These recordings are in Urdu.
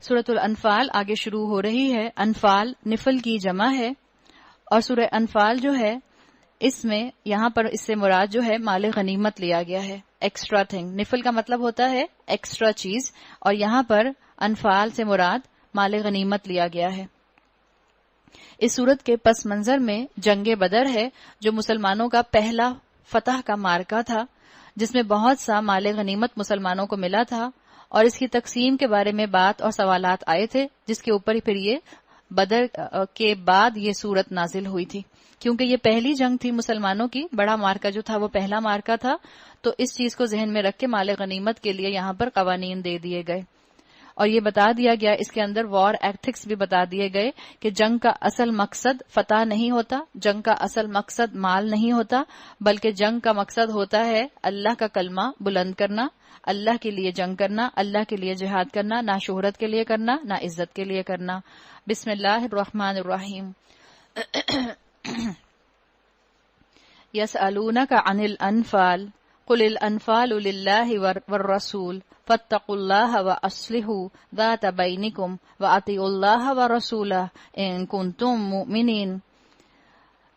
سورۃ الانفال آگے شروع ہو رہی ہے. انفال نفل کی جمع ہے، اور سورہ انفال جو ہے اس میں یہاں پر اس سے مراد جو ہے مال غنیمت لیا گیا ہے، ایکسٹرا تھنگ. نفل کا مطلب ہوتا ہے ایکسٹرا چیز، اور یہاں پر انفال سے مراد مال غنیمت لیا گیا ہے. اس صورت کے پس منظر میں جنگ بدر ہے، جو مسلمانوں کا پہلا فتح کا معرکہ تھا، جس میں بہت سا مال غنیمت مسلمانوں کو ملا تھا، اور اس کی تقسیم کے بارے میں بات اور سوالات آئے تھے، جس کے اوپر پھر یہ بدر کے بعد یہ صورت نازل ہوئی تھی. کیونکہ یہ پہلی جنگ تھی مسلمانوں کی، بڑا مارکا جو تھا وہ پہلا مارکا تھا، تو اس چیز کو ذہن میں رکھ کے مال غنیمت کے لیے یہاں پر قوانین دے دیے گئے، اور یہ بتا دیا گیا اس کے اندر وار ایتھکس بھی بتا دیے گئے کہ جنگ کا اصل مقصد فتح نہیں ہوتا، جنگ کا اصل مقصد مال نہیں ہوتا، بلکہ جنگ کا مقصد ہوتا ہے اللہ کا کلمہ بلند کرنا، اللہ کے لیے جنگ کرنا، اللہ کے لیے جہاد کرنا، نہ شہرت کے لیے کرنا، نہ عزت کے لیے کرنا. بسم اللہ الرحمن الرحیم. یسألونک عن الانفال قل الانفال للہ والرسول فاتقوا اللہ واصلحوا ذات بینکم واطیعوا اللہ ورسولہ ان کنتم مؤمنین.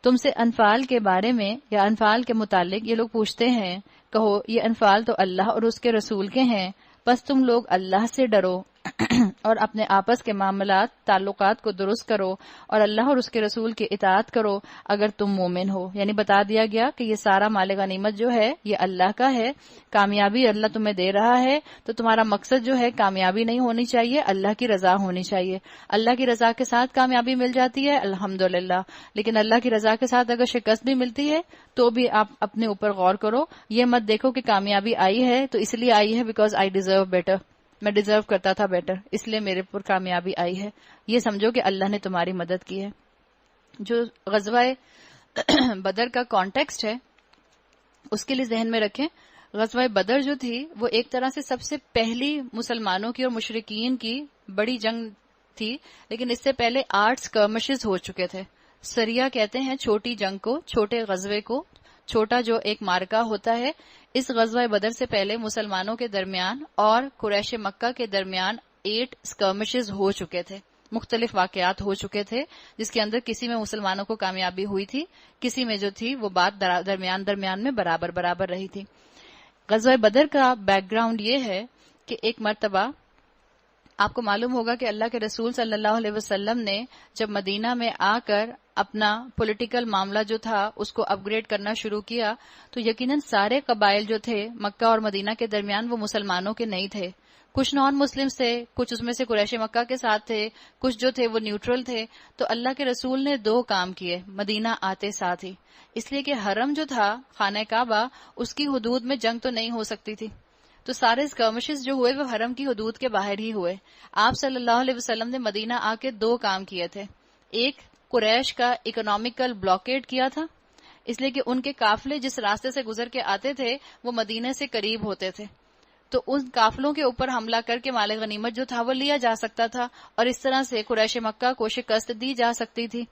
تم سے انفال کے بارے میں یا انفال کے متعلق یہ لوگ پوچھتے ہیں، کہو یہ انفال تو اللہ اور اس کے رسول کے ہیں، بس تم لوگ اللہ سے ڈرو اور اپنے آپس کے معاملات تعلقات کو درست کرو، اور اللہ اور اس کے رسول کی اطاعت کرو اگر تم مومن ہو. یعنی بتا دیا گیا کہ یہ سارا مال غنیمت جو ہے یہ اللہ کا ہے، کامیابی اللہ تمہیں دے رہا ہے، تو تمہارا مقصد جو ہے کامیابی نہیں ہونی چاہیے، اللہ کی رضا ہونی چاہیے. اللہ کی رضا کے ساتھ کامیابی مل جاتی ہے الحمدللہ، لیکن اللہ کی رضا کے ساتھ اگر شکست بھی ملتی ہے تو بھی آپ اپنے اوپر غور کرو. یہ مت دیکھو کہ کامیابی آئی ہے تو اس لیے آئی ہے بیکاز آئی ڈیزرو بیٹر، میں ڈیزرو کرتا تھا بیٹر اس لیے میرے پر کامیابی آئی ہے. یہ سمجھو کہ اللہ نے تمہاری مدد کی ہے. جو غزوہ بدر کا کانٹیکسٹ ہے اس کے لیے ذہن میں رکھیں. غزوہ بدر جو تھی وہ ایک طرح سے سب سے پہلی مسلمانوں کی اور مشرکین کی بڑی جنگ تھی، لیکن اس سے پہلے 8 سکرمشز ہو چکے تھے. سریہ کہتے ہیں چھوٹی جنگ کو، چھوٹے غزوے کو، چھوٹا جو ایک مارکا ہوتا ہے. اس غزوہ بدر سے پہلے مسلمانوں کے درمیان اور قریش مکہ کے درمیان 8 سکرمشز ہو چکے تھے، مختلف واقعات ہو چکے تھے، جس کے اندر کسی میں مسلمانوں کو کامیابی ہوئی تھی، کسی میں جو تھی وہ بات درمیان میں برابر رہی تھی. غزوہ بدر کا بیک گراؤنڈ یہ ہے کہ ایک مرتبہ آپ کو معلوم ہوگا کہ اللہ کے رسول صلی اللہ علیہ وسلم نے جب مدینہ میں آ کر اپنا پولیٹیکل معاملہ جو تھا اس کو اپ گریڈ کرنا شروع کیا، تو یقیناً سارے قبائل جو تھے مکہ اور مدینہ کے درمیان وہ مسلمانوں کے نہیں تھے. کچھ نان مسلم تھے، کچھ اس میں سے قریش مکہ کے ساتھ تھے، کچھ جو تھے وہ نیوٹرل تھے. تو اللہ کے رسول نے 2 کام کیے مدینہ آتے ساتھ ہی، اس لیے کہ حرم جو تھا خانہ کعبہ اس کی حدود میں جنگ تو نہیں ہو سکتی تھی، تو سارے اسکرمشز جو ہوئے وہ حرم کی حدود کے باہر ہی ہوئے. آپ صلی اللہ علیہ وسلم نے مدینہ آ کے 2 کام کیے تھے. ایک، قریش کا اکنامیکل بلاکیڈ کیا تھا، اس لیے کہ ان کے قافلے جس راستے سے گزر کے آتے تھے وہ مدینہ سے قریب ہوتے تھے، تو ان قافلوں کے اوپر حملہ کر کے مال غنیمت جو تھا وہ لیا جا سکتا تھا، اور اس طرح سے قریش مکہ کو شکست دی جا سکتی تھی.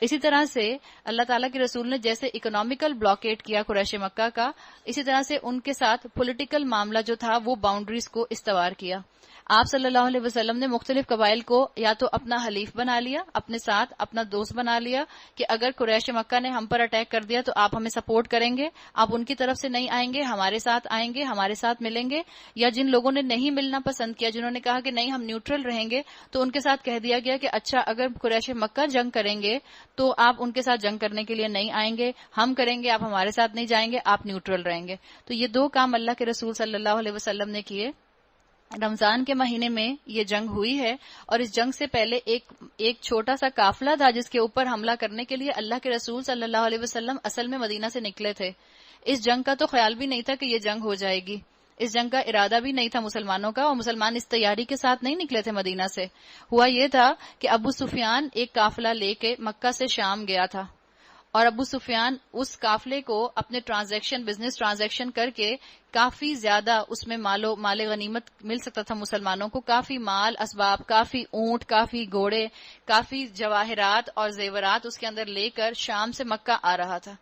اسی طرح سے اللہ تعالیٰ کے رسول نے جیسے اکنامیکل بلاکیڈ کیا قریش مکہ کا، اسی طرح سے ان کے ساتھ پولیٹیکل معاملہ جو تھا وہ باؤنڈریز کو استوار کیا. آپ صلی اللہ علیہ وسلم نے مختلف قبائل کو یا تو اپنا حلیف بنا لیا، اپنے ساتھ اپنا دوست بنا لیا کہ اگر قریش مکہ نے ہم پر اٹیک کر دیا تو آپ ہمیں سپورٹ کریں گے، آپ ان کی طرف سے نہیں آئیں گے، ہمارے ساتھ آئیں گے، ہمارے ساتھ ملیں گے. یا جن لوگوں نے نہیں ملنا پسند کیا، جنہوں نے کہا کہ نہیں ہم نیوٹرل رہیں گے، تو ان کے ساتھ کہہ دیا گیا کہ اچھا اگر قریش مکہ جنگ کریں گے تو آپ ان کے ساتھ جنگ کرنے کے لیے نہیں آئیں گے، ہم کریں گے، آپ ہمارے ساتھ نہیں جائیں گے، آپ نیوٹرل رہیں گے. تو یہ 2 کام اللہ کے رسول صلی اللہ علیہ وسلم نے کیے. رمضان کے مہینے میں یہ جنگ ہوئی ہے، اور اس جنگ سے پہلے ایک چھوٹا سا قافلہ تھا جس کے اوپر حملہ کرنے کے لیے اللہ کے رسول صلی اللہ علیہ وسلم اصل میں مدینہ سے نکلے تھے. اس جنگ کا تو خیال بھی نہیں تھا کہ یہ جنگ ہو جائے گی، اس جنگ کا ارادہ بھی نہیں تھا مسلمانوں کا، اور مسلمان اس تیاری کے ساتھ نہیں نکلے تھے مدینہ سے. ہوا یہ تھا کہ ابو سفیان ایک قافلہ لے کے مکہ سے شام گیا تھا، اور ابو سفیان اس قافلے کو اپنے بزنس ٹرانزیکشن کر کے کافی زیادہ اس میں مال غنیمت مل سکتا تھا مسلمانوں کو، کافی مال اسباب، کافی اونٹ، کافی گھوڑے، کافی جواہرات اور زیورات اس کے اندر لے کر شام سے مکہ آ رہا تھا.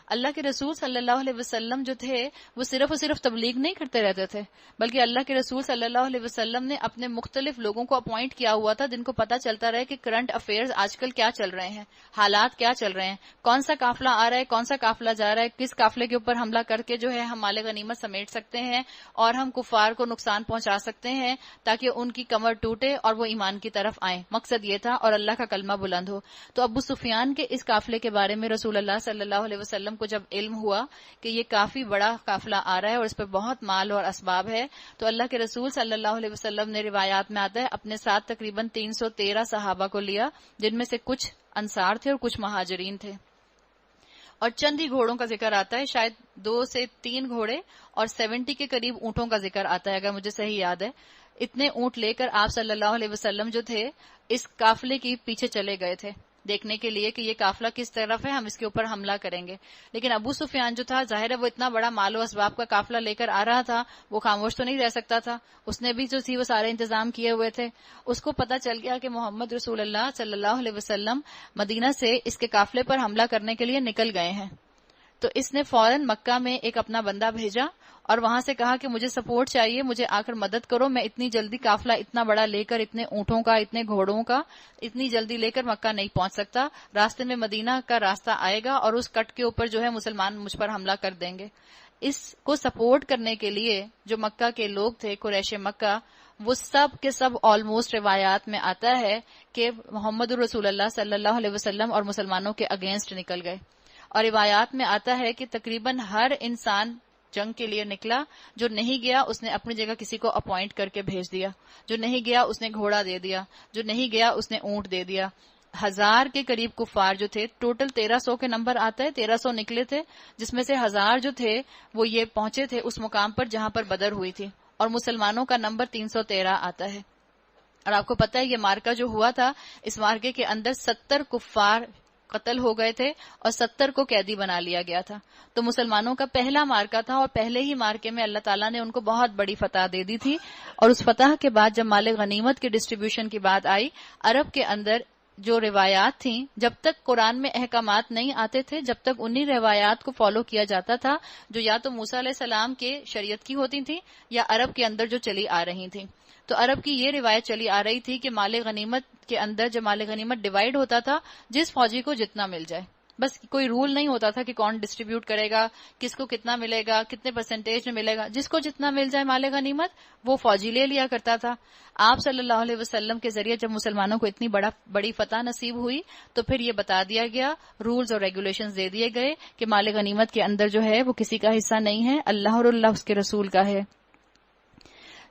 اللہ کے رسول صلی اللہ علیہ وسلم جو تھے وہ صرف اور صرف تبلیغ نہیں کرتے رہتے تھے، بلکہ اللہ کے رسول صلی اللہ علیہ وسلم نے اپنے مختلف لوگوں کو اپوائنٹ کیا ہوا تھا جن کو پتا چلتا رہے کہ کرنٹ افیئرز آج کل کیا چل رہے ہیں، حالات کیا چل رہے ہیں، کون سا قافلہ آ رہا ہے، کون سا قافلہ جا رہا ہے، کس قافلے کے اوپر حملہ کر کے جو ہے ہم مال غنیمت سمیٹ سکتے ہیں اور ہم کفار کو نقصان پہنچا سکتے ہیں تاکہ ان کی کمر ٹوٹے اور وہ ایمان کی طرف آئیں. مقصد یہ تھا اور اللہ کا کلمہ بلند ہو. تو ابو سفیان کے اس قافلے کے بارے میں رسول اللہ صلی اللہ علیہ وسلم کو جب علم ہوا کہ یہ کافی بڑا قافلہ آ رہا ہے اور اس پہ بہت مال اور اسباب ہے، تو اللہ کے رسول صلی اللہ علیہ وسلم نے روایات میں آتا ہے اپنے ساتھ تقریباً 313 صحابہ کو لیا، جن میں سے کچھ انصار تھے اور کچھ مہاجرین تھے، اور چند ہی گھوڑوں کا ذکر آتا ہے، شاید 2 سے 3 گھوڑے اور 70 کے قریب اونٹوں کا ذکر آتا ہے اگر مجھے صحیح یاد ہے. اتنے اونٹ لے کر آپ صلی اللہ علیہ وسلم جو تھے اس قافلے کے پیچھے چلے گئے تھے دیکھنے کے لیے کہ یہ قافلہ کس طرف ہے، ہم اس کے اوپر حملہ کریں گے. لیکن ابو سفیان جو تھا، ظاہر ہے وہ اتنا بڑا مال و اسباب کا قافلہ لے کر آ رہا تھا، وہ خاموش تو نہیں رہ سکتا تھا، اس نے بھی جو تھی وہ سارے انتظام کیے ہوئے تھے. اس کو پتا چل گیا کہ محمد رسول اللہ صلی اللہ علیہ وسلم مدینہ سے اس کے قافلے پر حملہ کرنے کے لیے نکل گئے ہیں. تو اس نے فوراً مکہ میں ایک اپنا بندہ بھیجا اور وہاں سے کہا کہ مجھے سپورٹ چاہیے، مجھے آ کر مدد کرو، میں اتنی جلدی قافلہ اتنا بڑا لے کر، اتنے اونٹوں کا، اتنے گھوڑوں کا اتنی جلدی لے کر مکہ نہیں پہنچ سکتا، راستے میں مدینہ کا راستہ آئے گا اور اس کٹ کے اوپر جو ہے مسلمان مجھ پر حملہ کر دیں گے. اس کو سپورٹ کرنے کے لیے جو مکہ کے لوگ تھے، قریش مکہ، وہ سب کے سب آلموسٹ روایات میں آتا ہے کہ محمد رسول اللہ صلی اللہ علیہ وسلم اور مسلمانوں کے اگینسٹ نکل گئے. اور روایات میں آتا ہے کہ تقریباً ہر انسان جنگ کے لیے نکلا، جو نہیں گیا اس نے اپنی جگہ کسی کو اپوائنٹ کر کے بھیج دیا، جو نہیں گیا اس نے گھوڑا دے دیا، جو نہیں گیا اس نے اونٹ دے دیا. 1000 کے قریب کفار جو تھے، ٹوٹل 1300 کے نمبر آتا ہے، 1300 نکلے تھے، جس میں سے 1000 جو تھے وہ یہ پہنچے تھے اس مقام پر جہاں پر بدر ہوئی تھی، اور مسلمانوں کا نمبر 313 آتا ہے. اور آپ کو پتہ ہے یہ مارکا جو ہوا تھا، اس مارکے کے اندر 70 کفار قتل ہو گئے تھے اور 70 کو قیدی بنا لیا گیا تھا. تو مسلمانوں کا پہلا مارکا تھا اور پہلے ہی مارکے میں اللہ تعالیٰ نے ان کو بہت بڑی فتح دے دی تھی. اور اس فتح کے بعد جب مال غنیمت کی ڈسٹریبیوشن کی بات آئی، عرب کے اندر جو روایات تھیں، جب تک قرآن میں احکامات نہیں آتے تھے، جب تک انہی روایات کو فالو کیا جاتا تھا جو یا تو موسیٰ علیہ السلام کے شریعت کی ہوتی تھیں یا عرب کے اندر جو چلی آ رہی تھیں. تو عرب کی یہ روایت چلی آ رہی تھی کہ مال غنیمت کے اندر جب مال غنیمت ڈیوائیڈ ہوتا تھا، جس فوجی کو جتنا مل جائے، بس کوئی رول نہیں ہوتا تھا کہ کون ڈسٹریبیوٹ کرے گا، کس کو کتنا ملے گا، کتنے پرسنٹیج میں ملے گا، جس کو جتنا مل جائے مال غنیمت وہ فوجی لے لیا کرتا تھا. آپ صلی اللہ علیہ وسلم کے ذریعے جب مسلمانوں کو اتنی بڑی فتح نصیب ہوئی تو پھر یہ بتا دیا گیا، رولز اور ریگولیشنز دے دیے گئے کہ مال غنیمت کے اندر جو ہے وہ کسی کا حصہ نہیں ہے، اللہ اور اللہ اس کے رسول کا ہے.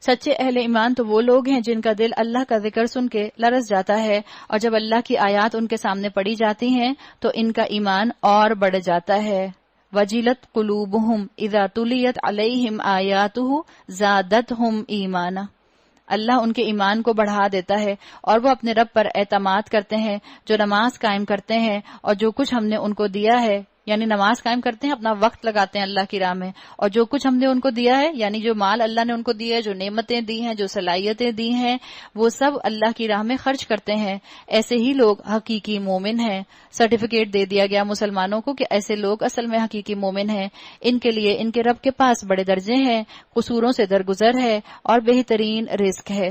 سچے اہل ایمان تو وہ لوگ ہیں جن کا دل اللہ کا ذکر سن کے لرز جاتا ہے، اور جب اللہ کی آیات ان کے سامنے پڑھی جاتی ہیں تو ان کا ایمان اور بڑھ جاتا ہے. وجلت قلوبہم اذا تلیت علیہم آیاتہ زادتہم ایمانا. اللہ ان کے ایمان کو بڑھا دیتا ہے اور وہ اپنے رب پر اعتماد کرتے ہیں. جو نماز قائم کرتے ہیں اور جو کچھ ہم نے ان کو دیا ہے، یعنی نماز قائم کرتے ہیں، اپنا وقت لگاتے ہیں اللہ کی راہ میں، اور جو کچھ ہم نے ان کو دیا ہے، یعنی جو مال اللہ نے ان کو دیا ہے، جو نعمتیں دی ہیں، جو صلاحیتیں دی ہیں، وہ سب اللہ کی راہ میں خرچ کرتے ہیں. ایسے ہی لوگ حقیقی مومن ہیں. سرٹیفکیٹ دے دیا گیا مسلمانوں کو کہ ایسے لوگ اصل میں حقیقی مومن ہیں. ان کے لیے ان کے رب کے پاس بڑے درجے ہیں، قصوروں سے درگزر ہے اور بہترین رزق ہے.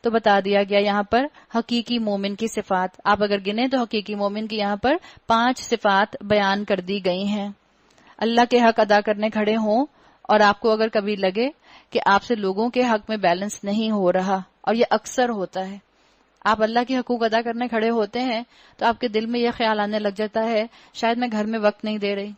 تو بتا دیا گیا یہاں پر حقیقی مومن کی صفات. آپ اگر گنیں تو حقیقی مومن کی یہاں پر 5 صفات بیان کر دی گئی ہیں. اللہ کے حق ادا کرنے کھڑے ہوں اور آپ کو اگر کبھی لگے کہ آپ سے لوگوں کے حق میں بیلنس نہیں ہو رہا، اور یہ اکثر ہوتا ہے، آپ اللہ کے حقوق ادا کرنے کھڑے ہوتے ہیں تو آپ کے دل میں یہ خیال آنے لگ جاتا ہے شاید میں گھر میں وقت نہیں دے رہی،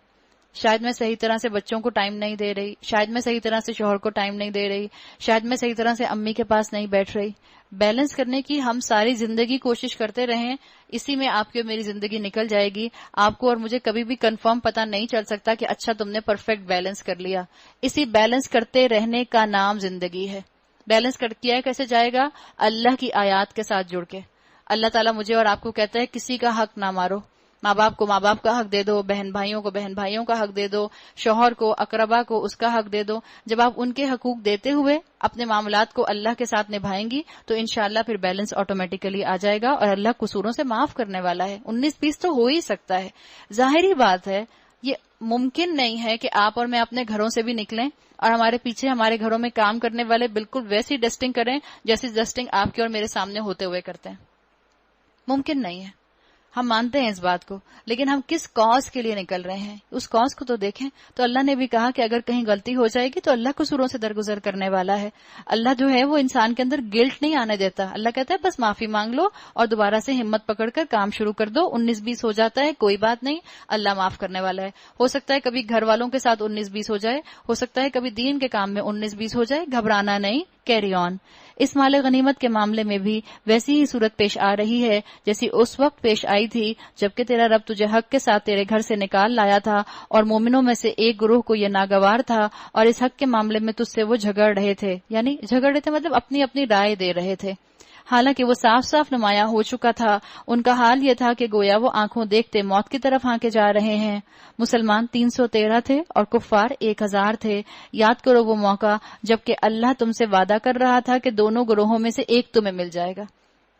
شاید میں صحیح طرح سے بچوں کو ٹائم نہیں دے رہی، شاید میں صحیح طرح سے شوہر کو ٹائم نہیں دے رہی، شاید میں صحیح طرح سے امی کے پاس نہیں بیٹھ رہی. بیلنس کرنے کی ہم ساری زندگی کوشش کرتے رہیں، اسی میں آپ کی اور میری زندگی نکل جائے گی. آپ کو اور مجھے کبھی بھی کنفرم پتہ نہیں چل سکتا کہ اچھا تم نے پرفیکٹ بیلنس کر لیا. اسی بیلنس کرتے رہنے کا نام زندگی ہے. بیلنس کیا کیسے جائے گا؟ اللہ کی آیات کے ساتھ جڑ کے. اللہ تعالیٰ مجھے اور آپ کو کہتا ہے کسی کا حق نہ مارو. ماں باپ کو ماں باپ کا حق دے دو، بہن بھائیوں کو بہن بھائیوں کا حق دے دو، شوہر کو، اقربا کو اس کا حق دے دو. جب آپ ان کے حقوق دیتے ہوئے اپنے معاملات کو اللہ کے ساتھ نبھائیں گی تو انشاءاللہ پھر بیلنس آٹومیٹیکلی آ جائے گا، اور اللہ قصوروں سے معاف کرنے والا ہے. 19-20 تو ہو ہی سکتا ہے. ظاہری بات ہے یہ ممکن نہیں ہے کہ آپ اور میں اپنے گھروں سے بھی نکلیں اور ہمارے پیچھے ہمارے گھروں میں کام کرنے والے بالکل ویسی ڈسٹنگ کریں جیسی ڈسٹنگ آپ کے اور میرے سامنے ہوتے ہوئے کرتے ہیں. ممکن نہیں ہے. ہم مانتے ہیں اس بات کو، لیکن ہم کس کاز کے لیے نکل رہے ہیں اس کاز کو تو دیکھیں. تو اللہ نے بھی کہا کہ اگر کہیں غلطی ہو جائے گی تو اللہ قصوروں سے درگزر کرنے والا ہے. اللہ جو ہے وہ انسان کے اندر گلٹ نہیں آنے دیتا. اللہ کہتا ہے بس معافی مانگ لو اور دوبارہ سے ہمت پکڑ کر کام شروع کر دو. 19-20 ہو جاتا ہے کوئی بات نہیں، اللہ معاف کرنے والا ہے. ہو سکتا ہے کبھی گھر والوں کے ساتھ 19-20 ہو جائے، ہو سکتا ہے کبھی دین کے کام میں 19-20 ہو جائے. گھبرانا نہیں، کیری آن. اس مال غنیمت کے معاملے میں بھی ویسی ہی صورت پیش آ رہی ہے جیسی اس وقت پیش آئی تھی جبکہ تیرا رب تجھے حق کے ساتھ تیرے گھر سے نکال لایا تھا اور مومنوں میں سے ایک گروہ کو یہ ناگوار تھا اور اس حق کے معاملے میں تجھ سے وہ جھگڑ رہے تھے. یعنی جھگڑ رہے تھے مطلب اپنی اپنی رائے دے رہے تھے، حالانکہ وہ صاف صاف نمایاں ہو چکا تھا. ان کا حال یہ تھا کہ گویا وہ آنکھوں دیکھتے موت کی طرف ہانکے جا رہے ہیں. مسلمان 313 تھے اور کفار 1000 تھے. یاد کرو وہ موقع جبکہ اللہ تم سے وعدہ کر رہا تھا کہ دونوں گروہوں میں سے ایک تمہیں مل جائے گا.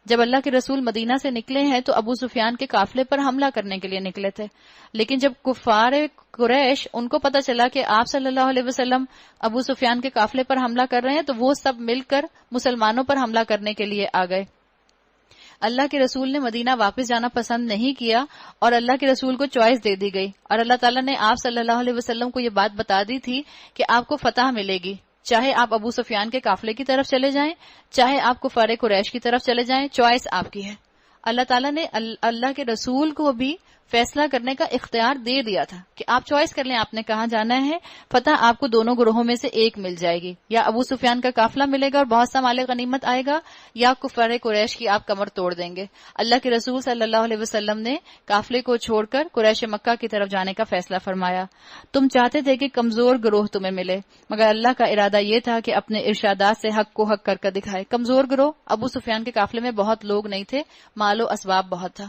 جب اللہ کے رسول مدینہ سے نکلے ہیں تو ابو سفیان کے قافلے پر حملہ کرنے کے لیے نکلے تھے، لیکن جب کفار قریش ان کو پتہ چلا کہ آپ صلی اللہ علیہ وسلم ابو سفیان کے قافلے پر حملہ کر رہے ہیں تو وہ سب مل کر مسلمانوں پر حملہ کرنے کے لیے آ گئے. اللہ کے رسول نے مدینہ واپس جانا پسند نہیں کیا اور اللہ کے رسول کو چوائس دے دی گئی اور اللہ تعالیٰ نے آپ صلی اللہ علیہ وسلم کو یہ بات بتا دی تھی کہ آپ کو فتح ملے گی، چاہے آپ ابو سفیان کے قافلے کی طرف چلے جائیں، چاہے آپ کفار قریش کی طرف چلے جائیں، چوائس آپ کی ہے. اللہ تعالیٰ نے اللہ کے رسول کو بھی فیصلہ کرنے کا اختیار دے دیا تھا کہ آپ چوائس کر لیں آپ نے کہاں جانا ہے. فتح آپ کو دونوں گروہوں میں سے ایک مل جائے گی، یا ابو سفیان کا قافلہ ملے گا اور بہت سا مال غنیمت آئے گا، یا کفار قریش کی آپ کمر توڑ دیں گے. اللہ کے رسول صلی اللہ علیہ وسلم نے قافلے کو چھوڑ کر قریش مکہ کی طرف جانے کا فیصلہ فرمایا. تم چاہتے تھے کہ کمزور گروہ تمہیں ملے، مگر اللہ کا ارادہ یہ تھا کہ اپنے ارشادات سے حق کو حق کر دکھائے. کمزور گروہ ابو سفیان کے قافلے میں بہت لوگ نہیں تھے، مال و اسباب بہت تھا.